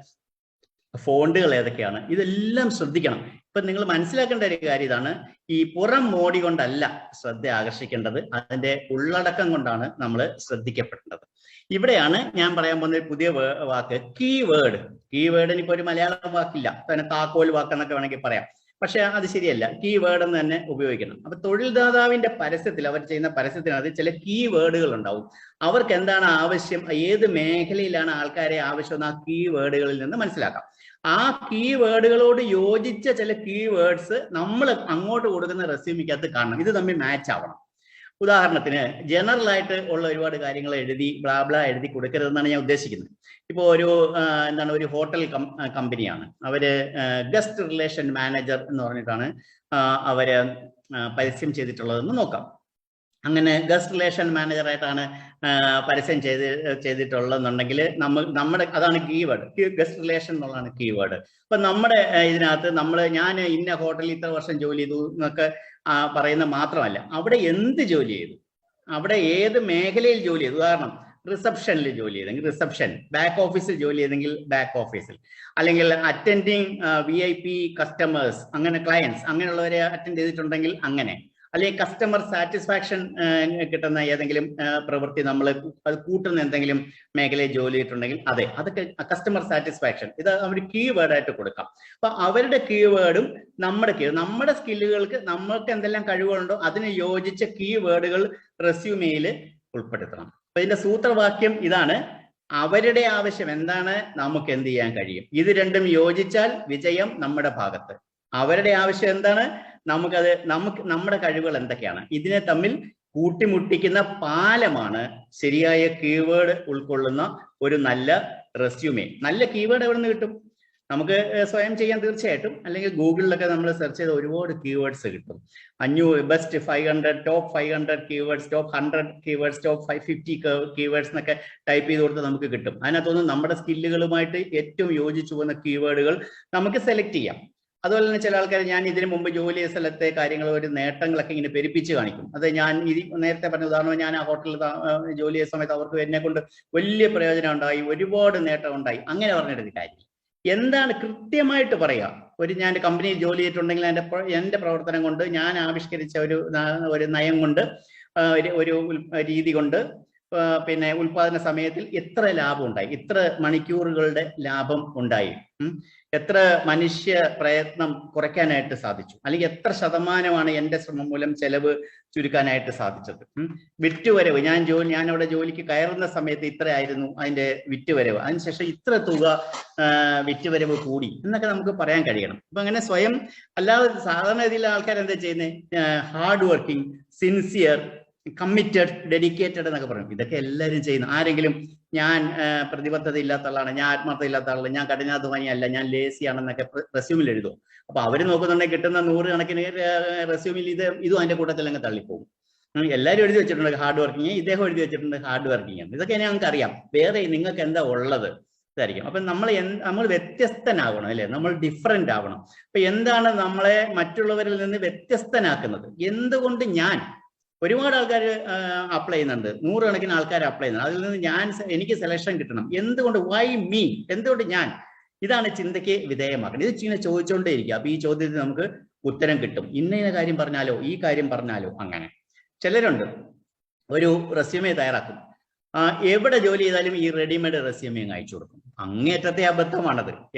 [SPEAKER 1] ഫോണ്ടുകൾ ഏതൊക്കെയാണ്? ഇതെല്ലാം ശ്രദ്ധിക്കണം. ഇപ്പൊ നിങ്ങൾ മനസ്സിലാക്കേണ്ട ഒരു കാര്യം ഇതാണ്, ഈ പുറം മോടി കൊണ്ടല്ല ശ്രദ്ധ ആകർഷിക്കേണ്ടത്, അതിന്റെ ഉള്ളടക്കം കൊണ്ടാണ് നമ്മൾ ശ്രദ്ധിക്കപ്പെടേണ്ടത്. ഇവിടെയാണ് ഞാൻ പറയാൻ പോകുന്ന ഒരു പുതിയ വാക്ക്, കീവേഡ്. കീവേഡിന് ഇപ്പൊ ഒരു മലയാളം വാക്കില്ല, തന്നെ താക്കോൽ വാക്കെന്നൊക്കെ വേണമെങ്കിൽ പറയാം. പക്ഷെ അത് ശരിയല്ല, കീവേഡ് എന്ന് തന്നെ ഉപയോഗിക്കണം. അപ്പൊ തൊഴിൽദാതാവിന്റെ പരസ്യത്തിൽ, അവർ ചെയ്യുന്ന പരസ്യത്തിനകത്ത് ചില കീവേഡുകൾ ഉണ്ടാവും. അവർക്ക് എന്താണ് ആവശ്യം, ഏത് മേഖലയിലാണ് ആൾക്കാരെ ആവശ്യം എന്ന് ആ കീവേഡുകളിൽ നിന്ന് മനസ്സിലാക്കാം. ആ കീവേഡുകളോട് യോജിച്ച ചില കീവേഡ്സ് നമ്മൾ അങ്ങോട്ട് കൊടുക്കുന്ന റെസ്യൂമിക്കകത്ത് കാണണം. ഇത് തമ്മിൽ മാച്ച് ആവണം. ഉദാഹരണത്തിന് ജനറൽ ആയിട്ട് ഉള്ള ഒരുപാട് കാര്യങ്ങൾ എഴുതി ബ്ലാബ്ല എഴുതി കൊടുക്കരുതെന്നാണ് ഞാൻ ഉദ്ദേശിക്കുന്നത്. ഇപ്പോൾ ഒരു ഒരു ഹോട്ടൽ കമ്പനിയാണ്, അവര് ഗസ്റ്റ് റിലേഷൻ മാനേജർ എന്ന് പറഞ്ഞിട്ടാണ് അവര് പരസ്യം ചെയ്തിട്ടുള്ളതെന്ന് നോക്കാം. അങ്ങനെ ഗസ്റ്റ് റിലേഷൻ മാനേജറായിട്ടാണ് പരസ്യം ചെയ്തിട്ടുള്ളതെന്നുണ്ടെങ്കിൽ നമ്മുടെ അതാണ് കീവേഡ്. ഗസ്റ്റ് റിലേഷൻ എന്നുള്ളതാണ് കീവേഡ്. അപ്പൊ നമ്മുടെ ഇതിനകത്ത് ഞാൻ ഇന്ന ഹോട്ടലിൽ ഇത്ര വർഷം ജോലി ചെയ്തു എന്നൊക്കെ പറയുന്ന മാത്രമല്ല, അവിടെ എന്ത് ജോലി ചെയ്തു, അവിടെ ഏത് മേഖലയിൽ ജോലി ചെയ്തു. ഉദാഹരണം, റിസപ്ഷനിൽ ജോലി ചെയ്തെങ്കിൽ റിസപ്ഷൻ, ബാക്ക് ഓഫീസിൽ ജോലി ചെയ്തെങ്കിൽ ബാക്ക് ഓഫീസിൽ, അല്ലെങ്കിൽ അറ്റൻഡിങ് VIP കസ്റ്റമേഴ്സ്, അങ്ങനെ ക്ലയൻസ് അങ്ങനെയുള്ളവരെ അറ്റൻഡ് ചെയ്തിട്ടുണ്ടെങ്കിൽ അങ്ങനെ, അല്ലെങ്കിൽ കസ്റ്റമർ സാറ്റിസ്ഫാക്ഷൻ കിട്ടുന്ന ഏതെങ്കിലും പ്രവൃത്തി, നമ്മൾ അത് കൂട്ടുന്ന എന്തെങ്കിലും മേഖലയിൽ ജോലി ചെയ്തിട്ടുണ്ടെങ്കിൽ അതെ, അതൊക്കെ കസ്റ്റമർ സാറ്റിസ്ഫാക്ഷൻ. ഇത് അവർ കീവേഡായിട്ട് കൊടുക്കാം. അപ്പൊ അവരുടെ കീവേഡും നമ്മുടെ സ്കില്ലുകൾക്ക് നമ്മൾക്ക് എന്തെല്ലാം കഴിവുകളുണ്ടോ അതിന് യോജിച്ച കീവേഡുകൾ റെസ്യൂമെയിൽ ഉൾപ്പെടുത്തണം. അപ്പൊ ഇതിന്റെ സൂത്രവാക്യം ഇതാണ്: അവരുടെ ആവശ്യം എന്താണ്, നമുക്ക് എന്ത് ചെയ്യാൻ കഴിയും. ഇത് രണ്ടും യോജിച്ചാൽ വിജയം നമ്മുടെ ഭാഗത്ത്. അവരുടെ ആവശ്യം എന്താണ്, നമ്മുടെ കഴിവുകൾ എന്തൊക്കെയാണ്, ഇതിനെ തമ്മിൽ കൂട്ടിമുട്ടിക്കുന്ന പാലമാണ് ശരിയായ കീവേഡ് ഉൾക്കൊള്ളുന്ന ഒരു നല്ല റെസ്യൂമേ. നല്ല കീവേഡ് എവിടെ നിന്ന് കിട്ടും? നമുക്ക് സ്വയം ചെയ്യാൻ തീർച്ചയായിട്ടും, അല്ലെങ്കിൽ ഗൂഗിളിലൊക്കെ നമ്മൾ സെർച്ച് ചെയ്ത ഒരുപാട് കീവേഡ്സ് കിട്ടും. Best 500, top 500 keywords, top 100 keywords, top 550 keywords എന്നൊക്കെ ടൈപ്പ് ചെയ്ത് കൊടുത്ത് നമുക്ക് കിട്ടും. അതിനകത്തൊന്നും നമ്മുടെ സ്കില്ലുകളുമായിട്ട് ഏറ്റവും യോജിച്ചു പോകുന്ന കീവേഡുകൾ നമുക്ക് സെലക്ട് ചെയ്യാം. അതുപോലെ തന്നെ ചില ആൾക്കാർ, ഞാൻ ഇതിനു മുമ്പ് ജോലി ചെയ്ത സ്ഥലത്തെ കാര്യങ്ങൾ, ഒരു നേട്ടങ്ങളൊക്കെ ഇങ്ങനെ പെരുപ്പിച്ച് കാണിക്കും. അത് ഞാൻ നേരത്തെ പറഞ്ഞ ഉദാഹരണം, ഞാൻ ആ ഹോട്ടലിൽ ജോലി ചെയ്ത സമയത്ത് അവർക്ക് എന്നെ കൊണ്ട് വലിയ പ്രയോജനം ഉണ്ടായി, ഒരുപാട് നേട്ടം ഉണ്ടായി, അങ്ങനെ പറഞ്ഞിട്ട് കാര്യം. എന്താണ് കൃത്യമായിട്ട് പറയുക. ഞാൻ കമ്പനിയിൽ ജോലി ചെയ്തിട്ടുണ്ടെങ്കിൽ എന്റെ പ്രവർത്തനം കൊണ്ട്, ഞാൻ ആവിഷ്കരിച്ച ഒരു നയം കൊണ്ട്, ഒരു രീതി കൊണ്ട്, പിന്നെ ഉൽപാദന സമയത്തിൽ എത്ര ലാഭം ഉണ്ടായി, എത്ര മണിക്കൂറുകളുടെ ലാഭം ഉണ്ടായി, എത്ര മനുഷ്യ പ്രയത്നം കുറയ്ക്കാനായിട്ട് സാധിച്ചു, അല്ലെങ്കിൽ എത്ര ശതമാനമാണ് എന്റെ ശ്രമം മൂലം ചെലവ് ചുരുക്കാനായിട്ട് സാധിച്ചത്, വിറ്റുവരവ്, ഞാൻ അവിടെ ജോലിക്ക് കയറുന്ന സമയത്ത് ഇത്രയായിരുന്നു അതിന്റെ വിറ്റുവരവ്, അതിനുശേഷം ഇത്ര തുക വിറ്റുവരവ് കൂടി എന്നൊക്കെ നമുക്ക് പറയാൻ കഴിയണം. അപ്പൊ അങ്ങനെ സ്വയം, അല്ലാതെ സാധാരണ രീതിയിലെ ആൾക്കാർ എന്താ ചെയ്യുന്നത്, hard working, sincere, committed, dedicated എന്നൊക്കെ പറയും. ഇതൊക്കെ എല്ലാവരും ചെയ്യുന്നു. ആരെങ്കിലും ഞാൻ പ്രതിബദ്ധത ഇല്ലാത്ത ആളാണ്, ഞാൻ ആത്മാർത്ഥത ഇല്ലാത്ത ആളാണ്, ഞാൻ കഠിനാധ്വാനിയല്ല, ഞാൻ ലേസി ആണെന്നൊക്കെ റെസ്യൂമിൽ എഴുതും. അപ്പൊ അവര് നോക്കുന്നുണ്ടെങ്കിൽ കിട്ടുന്ന 100 കണക്കിന് റെസ്യൂമിൽ ഇതും അതിന്റെ കൂട്ടത്തിൽ അങ്ങ് തള്ളിപ്പോകും. എല്ലാവരും എഴുതി വെച്ചിട്ടുണ്ട് ഹാർഡ് വർക്കിങ്, ഇദ്ദേഹം എഴുതി വെച്ചിട്ടുണ്ട് ഹാർഡ് വർക്കിംഗ്. ഇതൊക്കെ ഞങ്ങൾക്ക് അറിയാം, വേറെ നിങ്ങൾക്ക് എന്താ ഉള്ളത് ഇതായിരിക്കും. അപ്പൊ നമ്മൾ വ്യത്യസ്തനാവണം, അല്ലെ, നമ്മൾ ഡിഫറെന്റ് ആവണം. അപ്പൊ എന്താണ് നമ്മളെ മറ്റുള്ളവരിൽ നിന്ന് വ്യത്യസ്തനാക്കുന്നത്? എന്തുകൊണ്ട് ഒരുപാട് ആൾക്കാർ അപ്ലൈ ചെയ്യുന്നുണ്ട്, 100 കണക്കിന് ആൾക്കാർ അപ്ലൈ ചെയ്യുന്നുണ്ട്, അതിൽ നിന്ന് എനിക്ക് സെലക്ഷൻ കിട്ടണം. എന്തുകൊണ്ട്? Y me? എന്തുകൊണ്ട് ഞാൻ? ഇതാണ് ചിന്തയ്ക്ക് വിധേയമാക്കുന്നത്. ഇത് ഇങ്ങനെ ചോദിച്ചുകൊണ്ടേ ഇരിക്കുക. അപ്പൊ ഈ ചോദ്യത്തിന് നമുക്ക് ഉത്തരം കിട്ടും. ഇന്ന കാര്യം പറഞ്ഞാലോ, ഈ കാര്യം പറഞ്ഞാലോ, അങ്ങനെ. ചിലരുണ്ട് ഒരു റെസ്യൂമേ തയ്യാറാക്കും, എവിടെ ജോലി ചെയ്താലും ഈ റെഡിമെയ്ഡ് റെസ്യൂമേ അയച്ചു കൊടുക്കും. അങ്ങേറ്റത്തെ അബദ്ധമാണത്.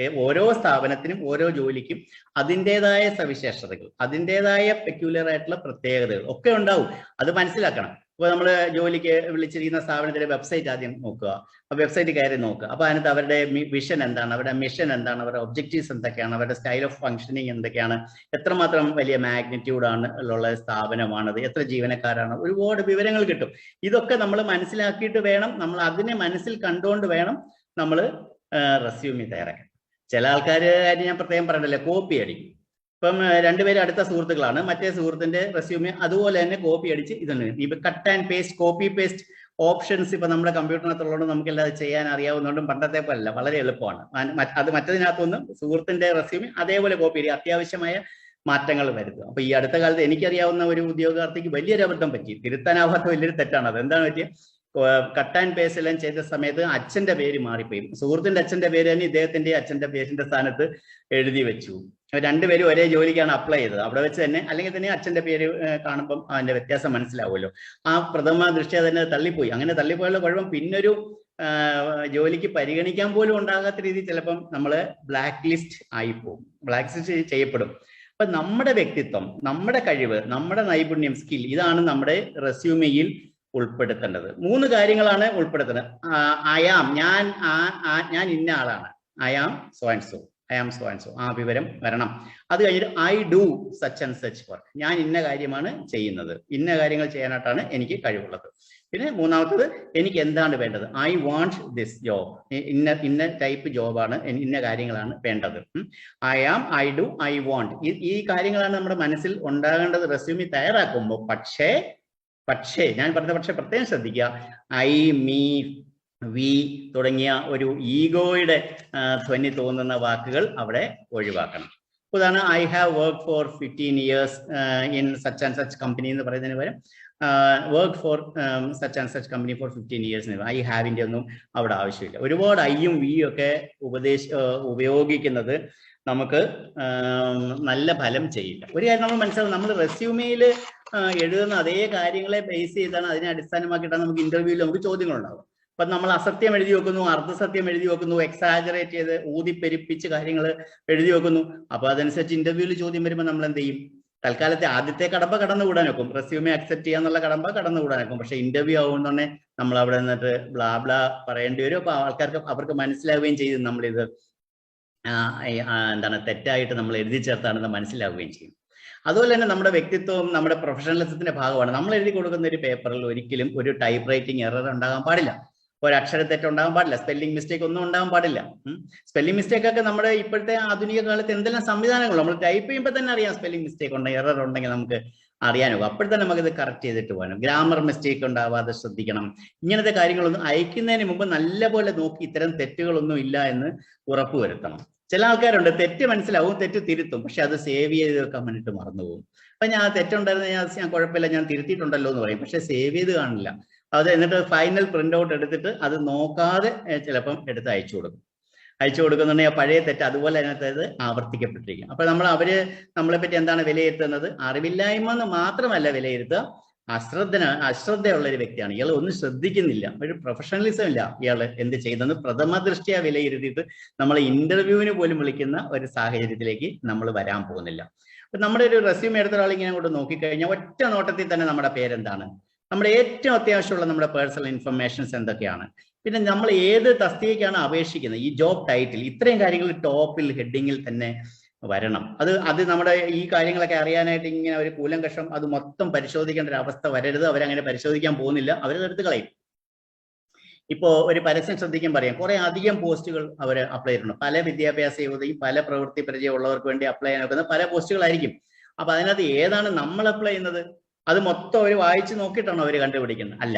[SPEAKER 1] ഓരോ സ്ഥാപനത്തിനും ഓരോ ജോലിക്കും അതിൻ്റെതായ സവിശേഷതകൾ, അതിൻ്റെതായ പെക്യുലർ ആയിട്ടുള്ള പ്രത്യേകതകൾ ഒക്കെ ഉണ്ടാവും. അത് മനസ്സിലാക്കണം. അപ്പോൾ നമ്മൾ ജോലിക്ക് വിളിച്ചിരിക്കുന്ന സ്ഥാപനത്തിലെ വെബ്സൈറ്റ് ആദ്യം നോക്കുക, വെബ്സൈറ്റ് കയറി നോക്കുക. അപ്പോൾ അതിനകത്ത് അവരുടെ വിഷൻ എന്താണ്, അവരുടെ മിഷൻ എന്താണ്, അവരുടെ ഒബ്ജക്റ്റീവ്സ് എന്തൊക്കെയാണ്, അവരുടെ സ്റ്റൈൽ ഓഫ് ഫങ്ഷനിങ് എന്തൊക്കെയാണ്, എത്രമാത്രം വലിയ മാഗ്നിറ്റ്യൂഡാണ് ഉള്ള സ്ഥാപനമാണത്, എത്ര ജീവനക്കാരാണ്, ഒരുപാട് വിവരങ്ങൾ കിട്ടും. ഇതൊക്കെ നമ്മൾ മനസ്സിലാക്കിയിട്ട് വേണം, നമ്മൾ അതിനെ മനസ്സിൽ കണ്ടുകൊണ്ട് വേണം നമ്മൾ റെസ്യൂമി തയ്യാറാക്കാൻ. ചില ആൾക്കാർ ഞാൻ പ്രത്യേകം പറയണ്ടല്ലോ, കോപ്പി അടിക്കും. ഇപ്പം രണ്ടുപേരും അടുത്ത സുഹൃത്തുക്കളാണ്, മറ്റേ സുഹൃത്തിന്റെ റെസ്യൂമെ അതുപോലെ തന്നെ കോപ്പി അടിച്ച് ഇതുണ്ട്. ഇപ്പൊ cut and paste, copy paste options ഇപ്പൊ നമ്മുടെ കമ്പ്യൂട്ടറിനകത്തുള്ളതുകൊണ്ട് നമുക്കെല്ലാം ചെയ്യാൻ അറിയാവുന്നതുകൊണ്ടും പണ്ടത്തെ പോലല്ല, വളരെ എളുപ്പമാണ്. അത് മറ്റതിനകത്തൊന്നും സുഹൃത്തിന്റെ റെസ്യൂമെ അതേപോലെ കോപ്പി ചെയ്യുക, അത്യാവശ്യമായ മാറ്റങ്ങൾ വരുത്തുക. അപ്പൊ ഈ അടുത്ത കാലത്ത് എനിക്കറിയാവുന്ന ഒരു ഉദ്യോഗാർത്ഥിക്ക് വലിയൊരു അബദ്ധം പറ്റി, തിരുത്താനാവാത്ത വലിയൊരു തെറ്റാണ് അത്. എന്താണ് പറ്റിയ, കട്ട് ആൻഡ് പേസ്റ്റ് എല്ലാം ചെയ്ത സമയത്ത് അച്ഛന്റെ പേര് മാറിപ്പോയി. സുഹൃത്തിന്റെ അച്ഛന്റെ പേര് തന്നെ ഇദ്ദേഹത്തിന്റെ അച്ഛന്റെ പേരിന്റെ സ്ഥാനത്ത് എഴുതി വെച്ചു. രണ്ടുപേരും ഒരേ ജോലിക്കാണ് അപ്ലൈ ചെയ്തത്. അവിടെ വെച്ച് തന്നെ അല്ലെങ്കിൽ തന്നെ അച്ഛന്റെ പേര് കാണുമ്പം അതിന്റെ വ്യത്യാസം മനസ്സിലാവുമല്ലോ. ആ പ്രഥമ ദൃഷ്ട്യാ തന്നെ തള്ളിപ്പോയി. അങ്ങനെ തള്ളിപ്പോയുള്ള കുഴപ്പം പിന്നൊരു ജോലിക്ക് പരിഗണിക്കാൻ പോലും ഉണ്ടാകാത്ത രീതിയിൽ ചിലപ്പം നമ്മള് ബ്ലാക്ക് ലിസ്റ്റ് ആയിപ്പോകും, ബ്ലാക്ക് ലിസ്റ്റ് ചെയ്യപ്പെടും. അപ്പൊ നമ്മുടെ വ്യക്തിത്വം, നമ്മുടെ കഴിവ്, നമ്മുടെ നൈപുണ്യം, സ്കിൽ, ഇതാണ് നമ്മുടെ റെസ്യൂമെയിൽ ഉൾപ്പെടുത്തേണ്ടത്. 3 കാര്യങ്ങളാണ് ഉൾപ്പെടുത്തുന്നത്. ഞാൻ ഇന്ന ആളാണ്, I am so and so, ആ വിവരം വരണം. അത് കഴിഞ്ഞിട്ട് I do such and such work, ഞാൻ ഇന്ന കാര്യമാണ് ചെയ്യുന്നത്, ഇന്ന കാര്യങ്ങൾ ചെയ്യാനായിട്ടാണ് എനിക്ക് കഴിവുള്ളത്. പിന്നെ 3ാമത്തത്, എനിക്ക് എന്താണ് വേണ്ടത്, ഐ വാണ്ട് ദിസ് ജോബ്, ഇന്ന ടൈപ്പ് ജോബാണ്, ഇന്ന കാര്യങ്ങളാണ് വേണ്ടത്. I am, I do, I want, ഈ കാര്യങ്ങളാണ് നമ്മുടെ മനസ്സിൽ ഉണ്ടാകേണ്ടത് റെസ്യൂമി തയ്യാറാക്കുമ്പോൾ. പക്ഷേ ഞാൻ പറഞ്ഞ പക്ഷെ പ്രത്യേകം ശ്രദ്ധിക്കുക, ഐ, മീ, വി തുടങ്ങിയ ഒരു ഈഗോയുടെ ധ്വനി തോന്നുന്ന വാക്കുകൾ അവിടെ ഒഴിവാക്കണം. ഉദാഹരണം, I have work for 15 years in such and such company എന്ന് പറയുന്നതിന് പകരം work for such and such company for 15 years. I ഹാവിൻ്റെ ഒന്നും അവിടെ ആവശ്യമില്ല. ഒരുപാട് ഐയും വിയും ഒക്കെ ഉപയോഗിക്കുന്നത് നമുക്ക് നല്ല ഫലം ചെയ്യില്ല. ഒരു കാര്യം നമ്മൾ മനസ്സിലാവും, നമ്മൾ റെസ്യൂമെയിൽ എഴുതുന്ന അതേ കാര്യങ്ങളെ ബേസ് ചെയ്താണ്, അതിനെ അടിസ്ഥാനമാക്കിയിട്ടാണ് നമുക്ക് ഇന്റർവ്യൂവിൽ നമുക്ക് ചോദ്യങ്ങളുണ്ടാവും. അപ്പൊ നമ്മൾ അസത്യം എഴുതി വെക്കുന്നു, അർദ്ധസത്യം എഴുതി വെക്കുന്നു, എക്സാജറേറ്റ് ചെയ്ത് ഊതിപ്പെരിപ്പിച്ച് കാര്യങ്ങൾ എഴുതി വെക്കുന്നു. അപ്പൊ അതനുസരിച്ച് ഇന്റർവ്യൂവിൽ ചോദ്യം വരുമ്പോൾ നമ്മൾ എന്ത് ചെയ്യും? തൽക്കാലത്തെ ആദ്യത്തെ കടമ്പ കടന്നുകൂടാൻ വെക്കും, റെസ്യൂമെ അക്സെപ്റ്റ് ചെയ്യാന്നുള്ള കടമ്പ കടന്നുകൂടാൻ വെക്കും. പക്ഷെ ഇന്റർവ്യൂ ആവുന്നതന്നെ നമ്മൾ അവിടെ നിന്നിട്ട് ബ്ലാ ബ്ലാ പറയേണ്ടി വരും. അപ്പൊ അവർക്ക് മനസ്സിലാവുകയും ചെയ്യും നമ്മളിത് തെറ്റായിട്ട് നമ്മൾ എഴുതി ചേർത്താണെന്ന് മനസ്സിലാവുകയും ചെയ്യും. അതുപോലെ തന്നെ നമ്മുടെ വ്യക്തിത്വവും നമ്മുടെ പ്രൊഫഷണലിസത്തിന്റെ ഭാഗമാണ്. നമ്മൾ എഴുതി കൊടുക്കുന്ന ഒരു പേപ്പറിൽ ഒരിക്കലും ഒരു ടൈപ്പ് റൈറ്റിംഗ് എറർ ഉണ്ടാകാൻ പാടില്ല, ഒരു അക്ഷരത്തെറ്റ് ഉണ്ടാകാൻ പാടില്ല, സ്പെല്ലിംഗ് മിസ്റ്റേക്ക് ഒന്നും ഉണ്ടാകാൻ പാടില്ല. സ്പെല്ലിംഗ് മിസ്റ്റേക്ക് ഒക്കെ നമ്മുടെ ഇപ്പോഴത്തെ ആധുനിക കാലത്ത് എന്തെല്ലാം സംവിധാനങ്ങളും, നമ്മൾ ടൈപ്പ് ചെയ്യുമ്പോൾ തന്നെ അറിയാം സ്പെല്ലിംഗ് മിസ്റ്റേക്ക് ഉണ്ടെങ്കിൽ, എറർ ഉണ്ടെങ്കിൽ നമുക്ക് അറിയാനും. അപ്പോഴത്തെ നമുക്കിത് കറക്റ്റ് ചെയ്തിട്ട് പോകാനും. ഗ്രാമർ മിസ്റ്റേക്ക് ഉണ്ടാവാതെ ശ്രദ്ധിക്കണം. ഇങ്ങനത്തെ കാര്യങ്ങളൊന്നും അയക്കുന്നതിന് മുമ്പ് നല്ലപോലെ നോക്കി ഇത്തരം തെറ്റുകളൊന്നും ഇല്ല എന്ന് ഉറപ്പുവരുത്തണം. ചില ആൾക്കാരുണ്ട്, തെറ്റ് മനസ്സിലാവും, തെറ്റ് തിരുത്തും, പക്ഷെ അത് സേവ് ചെയ്ത് വെക്കാൻ വേണ്ടിയിട്ട് മറന്നുപോകും. അപ്പൊ ഞാൻ തെറ്റുണ്ടായിരുന്നു, ഞാൻ കുഴപ്പമില്ല, ഞാൻ തിരുത്തിയിട്ടുണ്ടല്ലോ എന്ന് പറയും, പക്ഷെ സേവ് ചെയ്ത് കാണില്ല. അത് എന്നിട്ട് ഫൈനൽ പ്രിന്റ് ഔട്ട് എടുത്തിട്ട് അത് നോക്കാതെ ചിലപ്പം എടുത്ത് അയച്ചു കൊടുക്കുന്നുണ്ടെങ്കിൽ പഴയ തെറ്റ് അതുപോലെ അതിനകത്ത് ആവർത്തിക്കപ്പെട്ടിരിക്കും. അപ്പൊ നമ്മളെ പറ്റി എന്താണ് വിലയിരുത്തുന്നത്? അറിവില്ലായ്മ എന്ന് മാത്രമല്ല വിലയിരുത്തുക, അശ്രദ്ധയുള്ള ഒരു വ്യക്തിയാണ് ഇയാൾ, ഒന്നും ശ്രദ്ധിക്കുന്നില്ല, ഒരു പ്രൊഫഷണലിസം ഇല്ല ഇയാൾ എന്ത് ചെയ്യുന്നത് പ്രഥമ ദൃഷ്ടിയ വിലയിരുത്തിയിട്ട് നമ്മളെ ഇന്റർവ്യൂവിന് പോലും വിളിക്കുന്ന ഒരു സാഹചര്യത്തിലേക്ക് നമ്മൾ വരാൻ പോകുന്നില്ല. അപ്പൊ നമ്മുടെ ഒരു റെസ്യൂമെ എടുത്ത ഒരാൾ ഇങ്ങനെ അങ്ങോട്ട് നോക്കിക്കഴിഞ്ഞാൽ ഒറ്റ നോട്ടത്തിൽ തന്നെ നമ്മുടെ പേരെന്താണ്, നമ്മുടെ ഏറ്റവും അത്യാവശ്യമുള്ള നമ്മുടെ പേഴ്സണൽ ഇൻഫർമേഷൻസ് എന്തൊക്കെയാണ്, പിന്നെ നമ്മൾ ഏത് തസ്തികയ്ക്കാണ് അപേക്ഷിക്കുന്നത്, ഈ ജോബ് ടൈറ്റിൽ, ഇത്രയും കാര്യങ്ങൾ ടോപ്പിൽ ഹെഡിങ്ങിൽ തന്നെ വരണം. അത് നമ്മുടെ ഈ കാര്യങ്ങളൊക്കെ അറിയാനായിട്ട് ഇങ്ങനെ ഒരു കൂലങ്കഷം അത് മൊത്തം പരിശോധിക്കേണ്ട ഒരു അവസ്ഥ വരരുത്. അവരങ്ങനെ പരിശോധിക്കാൻ പോകുന്നില്ല, അവരെടുത്ത് കളയും. ഇപ്പോ ഒരു പരസ്യം ശ്രദ്ധിക്കാൻ പറയാം, കുറെ അധികം പോസ്റ്റുകൾ അവർ അപ്ലൈ ചെയ്തിട്ടുണ്ട്. പല വിദ്യാഭ്യാസ യോഗ്യതയും പല പ്രവൃത്തി പരിചയമുള്ളവർക്ക് വേണ്ടി അപ്ലൈ ചെയ്യാൻ നോക്കുന്ന പല പോസ്റ്റുകളായിരിക്കും. അപ്പൊ അതിനകത്ത് ഏതാണ് നമ്മൾ അപ്ലൈ ചെയ്യുന്നത്, അത് മൊത്തം അവർ വായിച്ചു നോക്കിയിട്ടാണോ അവർ കണ്ടുപിടിക്കുന്നത്? അല്ല,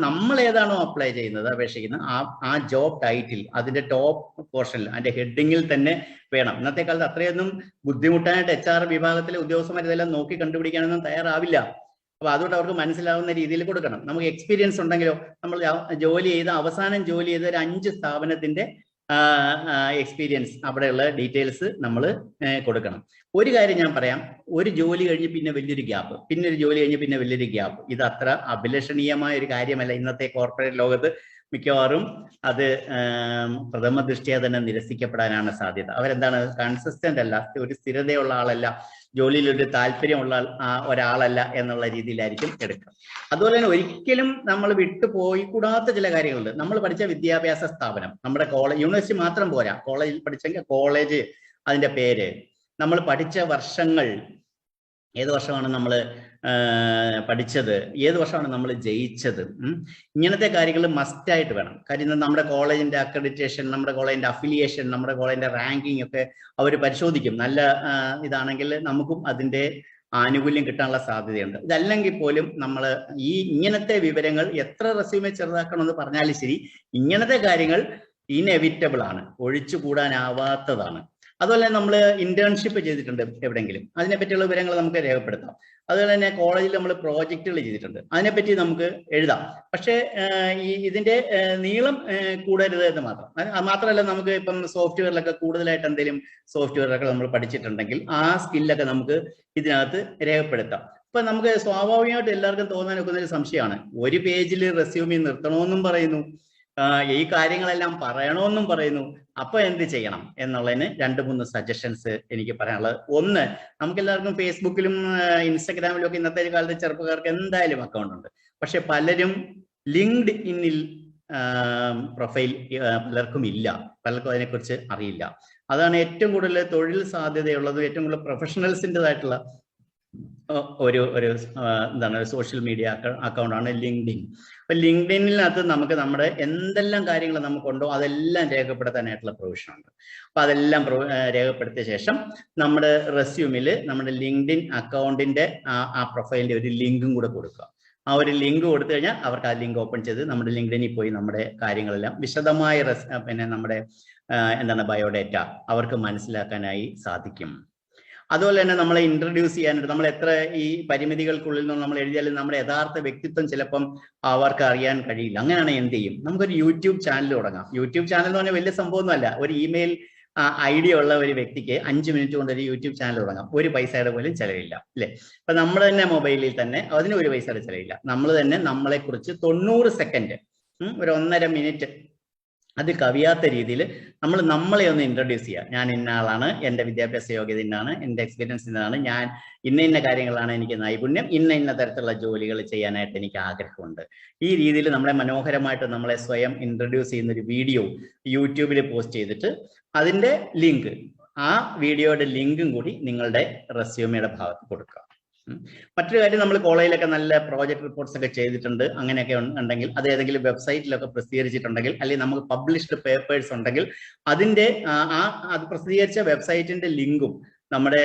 [SPEAKER 1] നമ്മൾ ഏതാണോ അപ്ലൈ ചെയ്യുന്നത്, അപേക്ഷിക്കുന്നത്, ആ ജോബ് ടൈറ്റിൽ അതിന്റെ ടോപ്പ് പോർഷനിൽ അതിന്റെ ഹെഡിങ്ങിൽ തന്നെ വേണം. ഇന്നത്തെ കാലത്ത് അത്രയൊന്നും ബുദ്ധിമുട്ടായിട്ട് HR വിഭാഗത്തിലെ ഉദ്യോഗസ്ഥന്മാർ ഇതെല്ലാം നോക്കി കണ്ടുപിടിക്കാനൊന്നും തയ്യാറാവില്ല. അപ്പൊ അതുകൊണ്ട് അവർക്ക് മനസ്സിലാവുന്ന രീതിയിൽ കൊടുക്കണം. നമുക്ക് എക്സ്പീരിയൻസ് ഉണ്ടെങ്കിലോ, നമ്മൾ അവസാനം ജോലി ചെയ്ത ഒരു 5 സ്ഥാപനത്തിന്റെ എക്സ്പീരിയൻസ്, അവിടെയുള്ള ഡീറ്റെയിൽസ് നമ്മൾ കൊടുക്കണം. ഒരു കാര്യം ഞാൻ പറയാം, ഒരു ജോലി കഴിഞ്ഞ് പിന്നെ വലിയൊരു ഗ്യാപ്പ്, പിന്നെ ഒരു ജോലി കഴിഞ്ഞ് പിന്നെ വലിയൊരു ഗ്യാപ്പ്, ഇത് അത്ര അഭിലഷണീയമായ ഒരു കാര്യമല്ല. ഇന്നത്തെ കോർപ്പറേറ്റ് ലോകത്ത് മിക്കവാറും അത് പ്രഥമ ദൃഷ്ടിയ തന്നെ നിരസിക്കപ്പെടാനാണ് സാധ്യത. അവരെന്താണ്, കൺസിസ്റ്റന്റ് അല്ല, ഒരു സ്ഥിരതയുള്ള ആളല്ല, ജോലിയിൽ ഒരു താല്പര്യമുള്ള ഒരാളല്ല എന്നുള്ള രീതിയിലായിരിക്കും എടുക്കുക. അതുപോലെ തന്നെ ഒരിക്കലും നമ്മൾ വിട്ടുപോയി കൂടാത്ത ചില കാര്യങ്ങളുണ്ട്. നമ്മൾ പഠിച്ച വിദ്യാഭ്യാസ സ്ഥാപനം, നമ്മുടെ കോളേജ്, യൂണിവേഴ്സിറ്റി മാത്രം പോരാ, കോളേജിൽ പഠിച്ചെങ്കിൽ കോളേജ്, അതിന്റെ പേര്, നമ്മൾ പഠിച്ച വർഷങ്ങൾ, ഏത് വർഷമാണ് നമ്മൾ പഠിച്ചത്, ഏത് വർഷമാണ് നമ്മൾ ജയിച്ചത്, ഇങ്ങനത്തെ കാര്യങ്ങൾ മസ്റ്റായിട്ട് വേണം. കാര്യം നമ്മുടെ കോളേജിന്റെ അക്രഡിറ്റേഷൻ, നമ്മുടെ കോളേജിന്റെ അഫിലിയേഷൻ, നമ്മുടെ കോളേജിന്റെ റാങ്കിങ് ഒക്കെ അവർ പരിശോധിക്കും. നല്ല ഇതാണെങ്കിൽ നമുക്കും അതിന്റെ ആനുകൂല്യം കിട്ടാനുള്ള സാധ്യതയുണ്ട്. ഇതല്ലെങ്കിൽ പോലും നമ്മൾ ഇങ്ങനത്തെ വിവരങ്ങൾ എത്ര റെസ്യൂമെ ചെറുതാക്കണമെന്ന് പറഞ്ഞാലും ശരി, ഇങ്ങനത്തെ കാര്യങ്ങൾ ഇനെവിറ്റബിൾ ആണ്, ഒഴിച്ചുകൂടാനാവാത്തതാണ്. അതുപോലെ നമ്മൾ ഇന്റേൺഷിപ്പ് ചെയ്തിട്ടുണ്ട് എവിടെയെങ്കിലും, അതിനെപ്പറ്റിയുള്ള വിവരങ്ങൾ നമുക്ക് രേഖപ്പെടുത്താം. അതുപോലെ തന്നെ കോളേജിൽ നമ്മൾ പ്രോജക്റ്റുകൾ ചെയ്തിട്ടുണ്ട്, അതിനെപ്പറ്റി നമുക്ക് എഴുതാം. പക്ഷേ ഇതിന്റെ നീളം കൂടരുത് എന്ന് മാത്രം. മാത്രമല്ല, നമുക്ക് ഇപ്പം സോഫ്റ്റ്വെയറിലൊക്കെ കൂടുതലായിട്ട് എന്തെങ്കിലും സോഫ്റ്റ്വെയറൊക്കെ നമ്മൾ പഠിച്ചിട്ടുണ്ടെങ്കിൽ ആ സ്കില്ലൊക്കെ നമുക്ക് ഇതിനകത്ത് രേഖപ്പെടുത്താം. ഇപ്പൊ നമുക്ക് സ്വാഭാവികമായിട്ട് എല്ലാവർക്കും തോന്നാൻ ഒക്കുന്ന ഒരു സംശയമാണ്, ഒരു പേജിൽ റെസ്യൂമി നിർത്തണമെന്നും പറയുന്നു, ഈ കാര്യങ്ങളെല്ലാം പറയണമെന്നും പറയുന്നു, അപ്പൊ എന്ത് ചെയ്യണം എന്നുള്ളതിന് 2-3 സജഷൻസ് എനിക്ക് പറയാനുള്ളത്. ഒന്ന്, നമുക്ക് എല്ലാവർക്കും ഫേസ്ബുക്കിലും ഇൻസ്റ്റഗ്രാമിലും ഒക്കെ ഇന്നത്തെ കാലത്ത് ചെറുപ്പക്കാർക്ക് എന്തായാലും അക്കൗണ്ട് ഉണ്ട്. പക്ഷെ പലരും ലിങ്ക്ഡ് ഇന്നിൽ പ്രൊഫൈൽ പലർക്കും ഇല്ല, പലർക്കും അതിനെക്കുറിച്ച് അറിയില്ല. അതാണ് ഏറ്റവും കൂടുതൽ തൊഴിൽ സാധ്യതയുള്ളതും ഏറ്റവും കൂടുതൽ പ്രൊഫഷണൽസിൻ്റെതായിട്ടുള്ള ഒരു എന്താണ് സോഷ്യൽ മീഡിയ അക്കൗണ്ടാണ് ലിങ്ക്ഡിൻ. അപ്പൊ ലിങ്ക്ഡിനിനകത്ത് നമുക്ക് നമ്മുടെ എന്തെല്ലാം കാര്യങ്ങൾ നമുക്കുണ്ടോ അതെല്ലാം രേഖപ്പെടുത്താനായിട്ടുള്ള പ്രൊവിഷൻ ഉണ്ട്. അപ്പൊ അതെല്ലാം രേഖപ്പെടുത്തിയ ശേഷം നമ്മുടെ റെസ്യൂമിൽ നമ്മുടെ ലിങ്ക്ഡിൻ അക്കൗണ്ടിന്റെ ആ പ്രൊഫൈലിന്റെ ഒരു ലിങ്കും കൂടെ കൊടുക്കുക. ആ ഒരു ലിങ്ക് കൊടുത്തു കഴിഞ്ഞാൽ അവർക്ക് ആ ലിങ്ക് ഓപ്പൺ ചെയ്ത് നമ്മുടെ ലിങ്ക്ഡിനിൽ പോയി നമ്മുടെ കാര്യങ്ങളെല്ലാം വിശദമായ നമ്മുടെ എന്താണ് ബയോഡേറ്റ അവർക്ക് മനസ്സിലാക്കാനായി സാധിക്കും. അതുപോലെ തന്നെ നമ്മളെ ഇൻട്രൊഡ്യൂസ് ചെയ്യാനായിട്ട് നമ്മൾ എത്ര ഈ പരിമിതികൾക്കുള്ളിൽ നിന്ന് നമ്മൾ എഴുതിയാലും നമ്മുടെ യഥാർത്ഥ വ്യക്തിത്വം ചിലപ്പം അവർക്ക് അറിയാൻ കഴിയില്ല. അങ്ങനെയാണെങ്കിൽ എന്ത് ചെയ്യും? നമുക്കൊരു യൂട്യൂബ് ചാനൽ തുടങ്ങാം. യൂട്യൂബ് ചാനൽ എന്ന് പറഞ്ഞാൽ വലിയ സംഭവമൊന്നുമല്ല. ഒരു ഇമെയിൽ ഐഡിയ ഉള്ള ഒരു വ്യക്തിക്ക് 5 മിനിറ്റ് കൊണ്ട് ഒരു യൂട്യൂബ് ചാനൽ തുടങ്ങാം. ഒരു പൈസയുടെ പോലും ചെലവില്ല, അല്ലേ? അപ്പൊ നമ്മൾ തന്നെ മൊബൈലിൽ തന്നെ അതിന് ഒരു പൈസയുടെ ചെലവില്ല. നമ്മൾ തന്നെ നമ്മളെ കുറിച്ച് 90 സെക്കൻഡ്, ഒരു 1.5 മിനിറ്റ് അത് കവിയാത്ത രീതിയിൽ നമ്മളെ ഒന്ന് ഇൻട്രൊഡ്യൂസ് ചെയ്യുക. ഞാൻ ഇന്ന ആളാണ്, എൻ്റെ വിദ്യാഭ്യാസ യോഗ്യത ഇന്നാണ്, എൻ്റെ എക്സ്പീരിയൻസ് ഇന്നതാണ്, ഞാൻ ഇന്ന കാര്യങ്ങളാണ് എനിക്ക് നൈപുണ്യം, ഇന്ന തരത്തിലുള്ള ജോലികൾ ചെയ്യാനായിട്ട് എനിക്ക് ആഗ്രഹമുണ്ട്. ഈ രീതിയിൽ നമ്മളെ മനോഹരമായിട്ട് നമ്മളെ സ്വയം ഇൻട്രൊഡ്യൂസ് ചെയ്യുന്ന ഒരു വീഡിയോ യൂട്യൂബിൽ പോസ്റ്റ് ചെയ്തിട്ട് അതിൻ്റെ ലിങ്ക്, ആ വീഡിയോയുടെ ലിങ്കും കൂടി നിങ്ങളുടെ റെസ്യൂമയുടെ ഭാഗത്ത് കൊടുക്കുക. മറ്റൊരു കാര്യം, നമ്മൾ കോളേജിലൊക്കെ നല്ല പ്രോജക്ട് റിപ്പോർട്ട്സ് ഒക്കെ ചെയ്തിട്ടുണ്ട്, അങ്ങനെയൊക്കെ ഉണ്ടെങ്കിൽ അത് ഏതെങ്കിലും വെബ്സൈറ്റിലൊക്കെ പ്രസിദ്ധീകരിച്ചിട്ടുണ്ടെങ്കിൽ, അല്ലെങ്കിൽ നമുക്ക് പബ്ലിഷ്ഡ് പേപ്പേഴ്സ് ഉണ്ടെങ്കിൽ അതിന്റെ അത് പ്രസിദ്ധീകരിച്ച വെബ്സൈറ്റിന്റെ ലിങ്കും നമ്മുടെ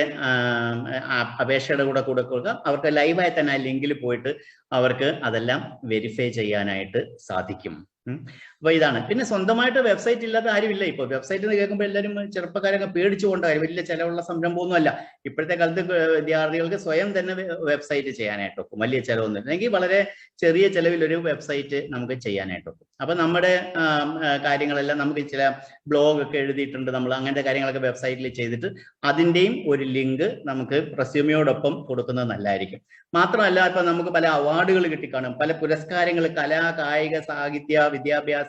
[SPEAKER 1] അപേക്ഷയുടെ കൂടെ കൊടുക്കുക. അവർക്ക് ലൈവായി തന്നെ ആ ലിങ്കിൽ പോയിട്ട് അവർക്ക് അതെല്ലാം വെരിഫൈ ചെയ്യാനായിട്ട് സാധിക്കും. അപ്പൊ ഇതാണ്. പിന്നെ സ്വന്തമായിട്ട് വെബ്സൈറ്റ് ഇല്ലാത്ത ആരുമില്ല. ഇപ്പൊ വെബ്സൈറ്റ് എന്ന് കേൾക്കുമ്പോൾ എല്ലാവരും ചെറുപ്പക്കാരൊക്കെ പേടിച്ചുകൊണ്ട് വലിയ ചിലവുള്ള സംരംഭമൊന്നുമല്ല. ഇപ്പോഴത്തെ കാലത്ത് വിദ്യാർത്ഥികൾക്ക് സ്വയം തന്നെ വെബ്സൈറ്റ് ചെയ്യാനായിട്ടൊക്കും, വലിയ ചിലവൊന്നും അല്ലെങ്കിൽ വളരെ ചെറിയ ചിലവിൽ ഒരു വെബ്സൈറ്റ് നമുക്ക് ചെയ്യാനായിട്ടൊക്കും. അപ്പൊ നമ്മുടെ കാര്യങ്ങളെല്ലാം നമുക്ക് ചില ബ്ലോഗ് ഒക്കെ എഴുതിയിട്ടുണ്ട് നമ്മൾ, അങ്ങനത്തെ കാര്യങ്ങളൊക്കെ വെബ്സൈറ്റിൽ ചെയ്തിട്ട് അതിൻ്റെയും ഒരു ലിങ്ക് നമുക്ക് റെസ്യൂമിയോടൊപ്പം കൊടുക്കുന്നത് നല്ലതായിരിക്കും. മാത്രമല്ല, ഇപ്പൊ നമുക്ക് പല അവാർഡുകൾ കിട്ടിക്കാണും, പല പുരസ്കാരങ്ങൾ കലാ, കായിക, സാഹിത്യ, വിദ്യാഭ്യാസ,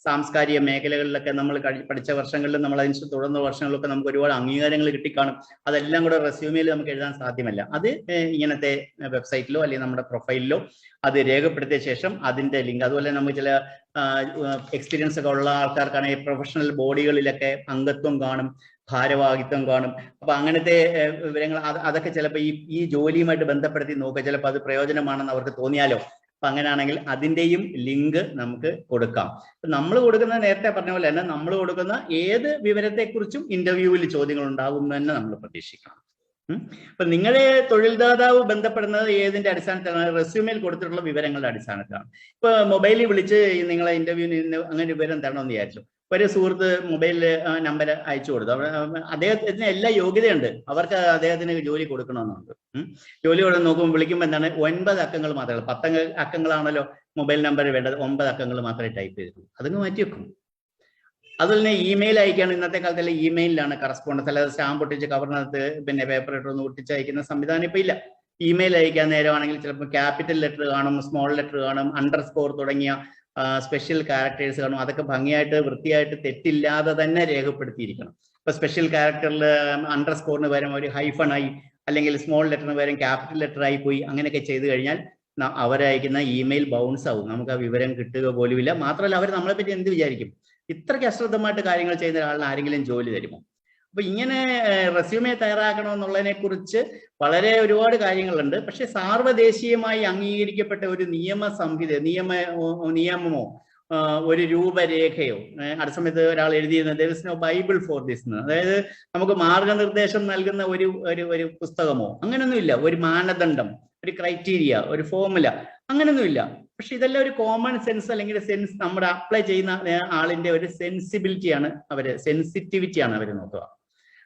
[SPEAKER 1] സാംസ്കാരിക മേഖലകളിലൊക്കെ നമ്മൾ പഠിച്ച വർഷങ്ങളിലും നമ്മൾ അതിന് തുടർന്ന വർഷങ്ങളിലൊക്കെ നമുക്ക് ഒരുപാട് അംഗീകാരങ്ങൾ കിട്ടിക്കാണും. അതെല്ലാം കൂടെ റെസ്യൂമിൽ നമുക്ക് എഴുതാൻ സാധ്യമല്ല. അത് ഇങ്ങനത്തെ വെബ്സൈറ്റിലോ അല്ലെങ്കിൽ നമ്മുടെ പ്രൊഫൈലിലോ അത് രേഖപ്പെടുത്തിയ ശേഷം അതിന്റെ ലിങ്ക്, അതുപോലെ നമുക്ക് ചില എക്സ്പീരിയൻസ് ഒക്കെ ഉള്ള ആൾക്കാർക്കാണെങ്കിൽ പ്രൊഫഷണൽ ബോഡികളിലൊക്കെ അംഗത്വം കാണും, ഭാരവാഹിത്വം കാണും. അപ്പൊ അങ്ങനത്തെ വിവരങ്ങൾ അതൊക്കെ ചിലപ്പോൾ ഈ ജോലിയുമായിട്ട് ബന്ധപ്പെടുത്തി നോക്കുക, ചിലപ്പോൾ അത് പ്രയോജനമാണെന്ന് അവർക്ക് തോന്നിയാലോ. അപ്പൊ അങ്ങനെയാണെങ്കിൽ അതിന്റെയും ലിങ്ക് നമുക്ക് കൊടുക്കാം. നമ്മൾ കൊടുക്കുന്ന, നേരത്തെ പറഞ്ഞ പോലെ തന്നെ നമ്മൾ കൊടുക്കുന്ന ഏത് വിവരത്തെക്കുറിച്ചും ഇന്റർവ്യൂവിൽ ചോദ്യങ്ങൾ ഉണ്ടാകും എന്ന് തന്നെ നമ്മൾ പ്രതീക്ഷിക്കണം. അപ്പൊ നിങ്ങളെ തൊഴിൽദാതാവ് ബന്ധപ്പെടുന്നത് ഏതിന്റെ അടിസ്ഥാനത്തിലാണ്? റെസ്യൂമിൽ കൊടുത്തിട്ടുള്ള വിവരങ്ങളുടെ അടിസ്ഥാനത്തിലാണ്. ഇപ്പൊ മൊബൈലിൽ വിളിച്ച് നിങ്ങളെ ഇന്റർവ്യൂവിന് അങ്ങനെ വിവരം തരണമെന്ന് വിചാരിച്ചു. ഒരു സുഹൃത്ത് മൊബൈലിൽ നമ്പർ അയച്ചു കൊടുത്തു. അദ്ദേഹത്തിന് എല്ലാ യോഗ്യതയുണ്ട്, അവർക്ക് അദ്ദേഹത്തിന് ജോലി കൊടുക്കണമെന്നുണ്ട്. ജോലി കൊടുത്ത് നോക്കുമ്പോൾ വിളിക്കുമ്പോൾ എന്താണ്, 9 അക്കങ്ങൾ മാത്രമേ, 10 അക്കങ്ങളാണല്ലോ മൊബൈൽ നമ്പർ വേണ്ടത്, 9 അക്കങ്ങൾ മാത്രമേ ടൈപ്പ് ചെയ്തിട്ടുള്ളൂ. അതങ്ങ് മാറ്റി വെക്കും. അതുപോലെ തന്നെ ഇമെയിൽ അയക്കുകയാണ്. ഇന്നത്തെ കാലത്തല്ല ഇമെയിലാണ് കറസ്പോണ്ടൻസ്, അല്ലാതെ സ്റ്റാമ്പ് ഒട്ടിച്ച് കവറിനകത്ത് പിന്നെ പേപ്പർ ഇട്ടൊന്ന് ഒട്ടിച്ച് അയക്കുന്ന സംവിധാനം ഇപ്പൊ ഇല്ല. ഇമെയിൽ അയക്കാൻ നേരമാണെങ്കിൽ ചിലപ്പോൾ ക്യാപിറ്റൽ ലെറ്റർ കാണും, സ്മോൾ ലെറ്റർ കാണും, അണ്ടർസ്കോർ തുടങ്ങിയ സ്പെഷ്യൽ ക്യാരക്ടേഴ്സ് കാണും. അതൊക്കെ ഭംഗിയായിട്ട് വൃത്തിയായിട്ട് തെറ്റില്ലാതെ തന്നെ രേഖപ്പെടുത്തിയിരിക്കണം. ഇപ്പൊ സ്പെഷ്യൽ ക്യാരക്ടറിൽ അണ്ടർസ്കോറിന് പകരം ഒരു ഹൈഫണായി, അല്ലെങ്കിൽ സ്മോൾ ലെറ്ററിന് പകരം ക്യാപിറ്റൽ ലെറ്റർ ആയി പോയി, അങ്ങനെയൊക്കെ ചെയ്തു കഴിഞ്ഞാൽ അവരയക്കുന്ന ഇമെയിൽ ബൗൺസ് ആവും, നമുക്ക് ആ വിവരം കിട്ടുക പോലുമില്ല. മാത്രമല്ല, അവർ നമ്മളെ പറ്റി എന്ത് വിചാരിക്കും? ഇത്രയ്ക്ക് അശ്രദ്ധമായിട്ട് കാര്യങ്ങൾ ചെയ്യുന്ന ഒരാളിന് ആരെങ്കിലും ജോലി തരുമോ? അപ്പൊ ഇങ്ങനെ റെസ്യൂമെ തയ്യാറാക്കണമെന്നുള്ളതിനെ കുറിച്ച് വളരെ ഒരുപാട് കാര്യങ്ങളുണ്ട്. പക്ഷെ സാർവദേശീയമായി അംഗീകരിക്കപ്പെട്ട ഒരു നിയമ സംഹിത നിയമമോ ഒരു രൂപരേഖയോ അടുത്ത സമയത്ത് ഒരാൾ എഴുതിയിരുന്നത് there is no Bible for this എന്ന്, അതായത് നമുക്ക് മാർഗനിർദ്ദേശം നൽകുന്ന ഒരു പുസ്തകമോ അങ്ങനെയൊന്നുമില്ല, ഒരു മാനദണ്ഡം, ഒരു ക്രൈറ്റീരിയ, ഒരു ഫോർമുല അങ്ങനെയൊന്നുമില്ല. പക്ഷെ ഇതെല്ലാം ഒരു കോമൺ സെൻസ് അല്ലെങ്കിൽ സെൻസ് നമ്മുടെ അപ്ലൈ ചെയ്യുന്ന ആളിന്റെ ഒരു സെൻസിബിലിറ്റിയാണ് സെൻസിറ്റിവിറ്റിയാണ് അവർ നോക്കുക.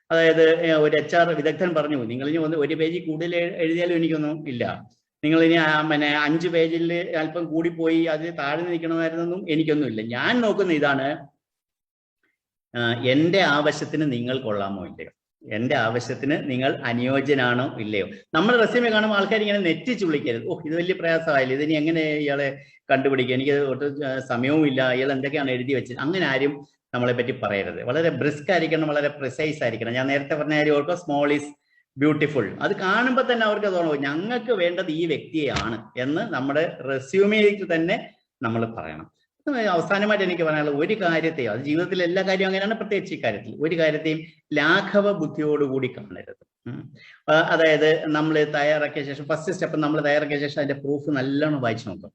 [SPEAKER 1] അതായത് ഒരു HR വിദഗ്ധൻ പറഞ്ഞു, നിങ്ങൾ ഇനി ഒരു പേജിൽ കൂടുതൽ എഴുതിയാലും എനിക്കൊന്നും ഇല്ല, നിങ്ങൾ ഇനി 5 പേജിൽ അല്പം കൂടിപ്പോയി അത് താഴ്ന്നു നിൽക്കണമായിരുന്നൊന്നും എനിക്കൊന്നുമില്ല. ഞാൻ നോക്കുന്ന ഇതാണ്, എൻ്റെ ആവശ്യത്തിന് നിങ്ങൾ കൊള്ളാമോ ഇല്ലയോ, എൻ്റെ ആവശ്യത്തിന് നിങ്ങൾ അനുയോജ്യനാണോ ഇല്ലയോ. നമ്മൾ റെസ്യൂമെ കാണുമ്പോൾ ആൾക്കാർ ഇങ്ങനെ നെറ്റിച്ച് വിളിക്കരുത്, ഇത് വലിയ പ്രയാസമായില്ല, ഇതിനി എങ്ങനെ ഇയാളെ കണ്ടുപിടിക്കുക, എനിക്ക് ഒട്ടും സമയവും ഇല്ല, ഇയാൾ എന്തൊക്കെയാണ് എഴുതി വെച്ചത്, അങ്ങനെ ആരും നമ്മളെ പറ്റി പറയരുത്. വളരെ ബ്രിസ്ക് ആയിരിക്കണം, വളരെ പ്രിസൈസ് ആയിരിക്കണം. ഞാൻ നേരത്തെ പറഞ്ഞ കാര്യം ഓർക്കുക, സ്മോൾ ഈസ് ബ്യൂട്ടിഫുൾ. അത് കാണുമ്പോൾ തന്നെ അവർക്ക് തോന്നും ഞങ്ങൾക്ക് വേണ്ടത് ഈ വ്യക്തിയെയാണ് എന്ന് നമ്മുടെ റെസ്യൂമേക്ക് തന്നെ നമ്മൾ പറയണം. അവസാനമായിട്ട് എനിക്ക് പറയാനുള്ളത്, ഒരു കാര്യത്തെയും, അത് ജീവിതത്തിലെ എല്ലാ കാര്യവും അങ്ങനെയാണ്, പ്രത്യേകിച്ച് ഈ കാര്യത്തിൽ ഒരു കാര്യത്തെയും ലാഘവ ബുദ്ധിയോടുകൂടി കാണരുത്. അതായത് നമ്മൾ തയ്യാറാക്കിയ ശേഷം ഫസ്റ്റ് സ്റ്റെപ്പ് നമ്മൾ തയ്യാറാക്കിയ ശേഷം അതിന്റെ പ്രൂഫ് നല്ലോണം വായിച്ചു നോക്കും,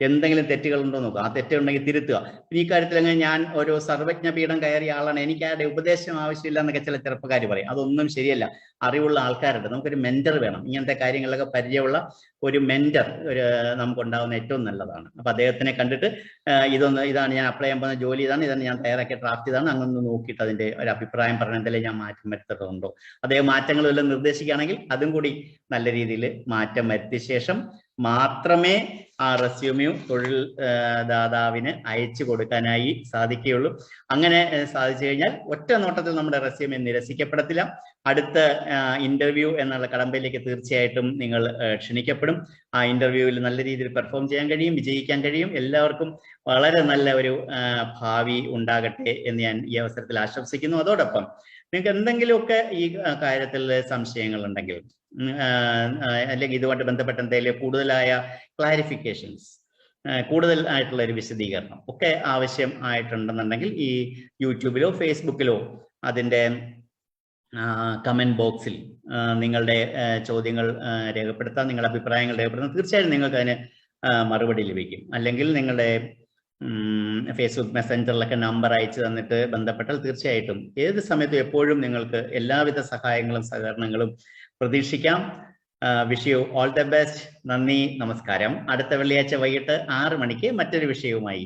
[SPEAKER 1] എന്തെങ്കിലും തെറ്റുകളുണ്ടോ നോക്കുക, ആ തെറ്റുണ്ടെങ്കിൽ തിരുത്തുക. ഈ കാര്യത്തിൽ അങ്ങനെ ഞാൻ ഒരു സർവജ്ഞ പീഠം കയറിയ ആളാണ്, എനിക്ക് ആരുടെ ഉപദേശം ആവശ്യമില്ല എന്നൊക്കെ ചില ചെറുപ്പക്കാർ പറയും. അതൊന്നും ശരിയല്ല. അറിവുള്ള ആൾക്കാരുണ്ട്, നമുക്കൊരു മെന്റർ വേണം. ഇങ്ങനത്തെ കാര്യങ്ങളിലൊക്കെ പരിചയമുള്ള ഒരു മെന്റർ നമുക്കുണ്ടാകുന്ന ഏറ്റവും നല്ലതാണ്. അപ്പൊ അദ്ദേഹത്തിനെ കണ്ടിട്ട് ഇതാണ് ഞാൻ അപ്ലൈ ചെയ്യാൻ പോകുന്ന ജോലി, ഇതാണ് ഞാൻ തയ്യാറാക്കിയ ഡ്രാഫ്റ്റ്, ഇതാണ്, അങ്ങനെ നോക്കിയിട്ട് അതിന്റെ ഒരു അഭിപ്രായം പറഞ്ഞ എന്തെങ്കിലും ഞാൻ മാറ്റം വരുത്തേണ്ടതുണ്ടോ, അദ്ദേഹം മാറ്റങ്ങൾ വല്ലതും നിർദ്ദേശിക്കുകയാണെങ്കിൽ അതും കൂടി നല്ല രീതിയിൽ മാറ്റം വരുത്തിയ ശേഷം മാത്രമേ ആ റെസ്യൂമെയും തൊഴിൽ ദാതാവിന് അയച്ചു കൊടുക്കാനായി സാധിക്കുകയുള്ളൂ. അങ്ങനെ സാധിച്ചു കഴിഞ്ഞാൽ ഒറ്റ നോട്ടത്തിൽ നമ്മുടെ റെസ്യൂമെ നിരസിക്കപ്പെടത്തില്ല. അടുത്ത ഇന്റർവ്യൂ എന്നുള്ള കടമ്പയിലേക്ക് തീർച്ചയായിട്ടും നിങ്ങൾ ക്ഷണിക്കപ്പെടും. ആ ഇന്റർവ്യൂവിൽ നല്ല രീതിയിൽ പെർഫോം ചെയ്യാൻ കഴിയും, വിജയിക്കാൻ കഴിയും. എല്ലാവർക്കും വളരെ നല്ല ഒരു ഭാവി ഉണ്ടാകട്ടെ എന്ന് ഞാൻ ഈ അവസരത്തിൽ ആശംസിക്കുന്നു. അതോടൊപ്പം നിങ്ങൾക്ക് എന്തെങ്കിലുമൊക്കെ ഈ കാര്യത്തിൽ സംശയങ്ങൾ ഉണ്ടെങ്കിൽ അല്ലെങ്കിൽ ഇതുമായിട്ട് ബന്ധപ്പെട്ട എന്തെങ്കിലും കൂടുതലായ ക്ലാരിഫിക്കേഷൻസ്, കൂടുതൽ ആയിട്ടുള്ള ഒരു വിശദീകരണം ഒക്കെ ആവശ്യം ആയിട്ടുണ്ടെന്നുണ്ടെങ്കിൽ ഈ യൂട്യൂബിലോ ഫേസ്ബുക്കിലോ അതിൻ്റെ കമന്റ് ബോക്സിൽ നിങ്ങളുടെ ചോദ്യങ്ങൾ രേഖപ്പെടുത്താം, നിങ്ങളുടെ അഭിപ്രായങ്ങൾ രേഖപ്പെടുത്താം. തീർച്ചയായും നിങ്ങൾക്ക് അതിന് മറുപടി ലഭിക്കും. അല്ലെങ്കിൽ നിങ്ങളുടെ ഫേസ്ബുക്ക് മെസ്സഞ്ചറിലൊക്കെ നമ്പർ അയച്ചു തന്നിട്ട് ബന്ധപ്പെട്ടാൽ തീർച്ചയായിട്ടും ഏത് സമയത്തും എപ്പോഴും നിങ്ങൾക്ക് എല്ലാവിധ സഹായങ്ങളും സഹകരണങ്ങളും പ്രതീക്ഷിക്കാം. Wish you all the best. നന്ദി, നമസ്കാരം. അടുത്ത വെള്ളിയാഴ്ച വൈകിട്ട് 6 മണിക്ക് മറ്റൊരു വിഷയവുമായി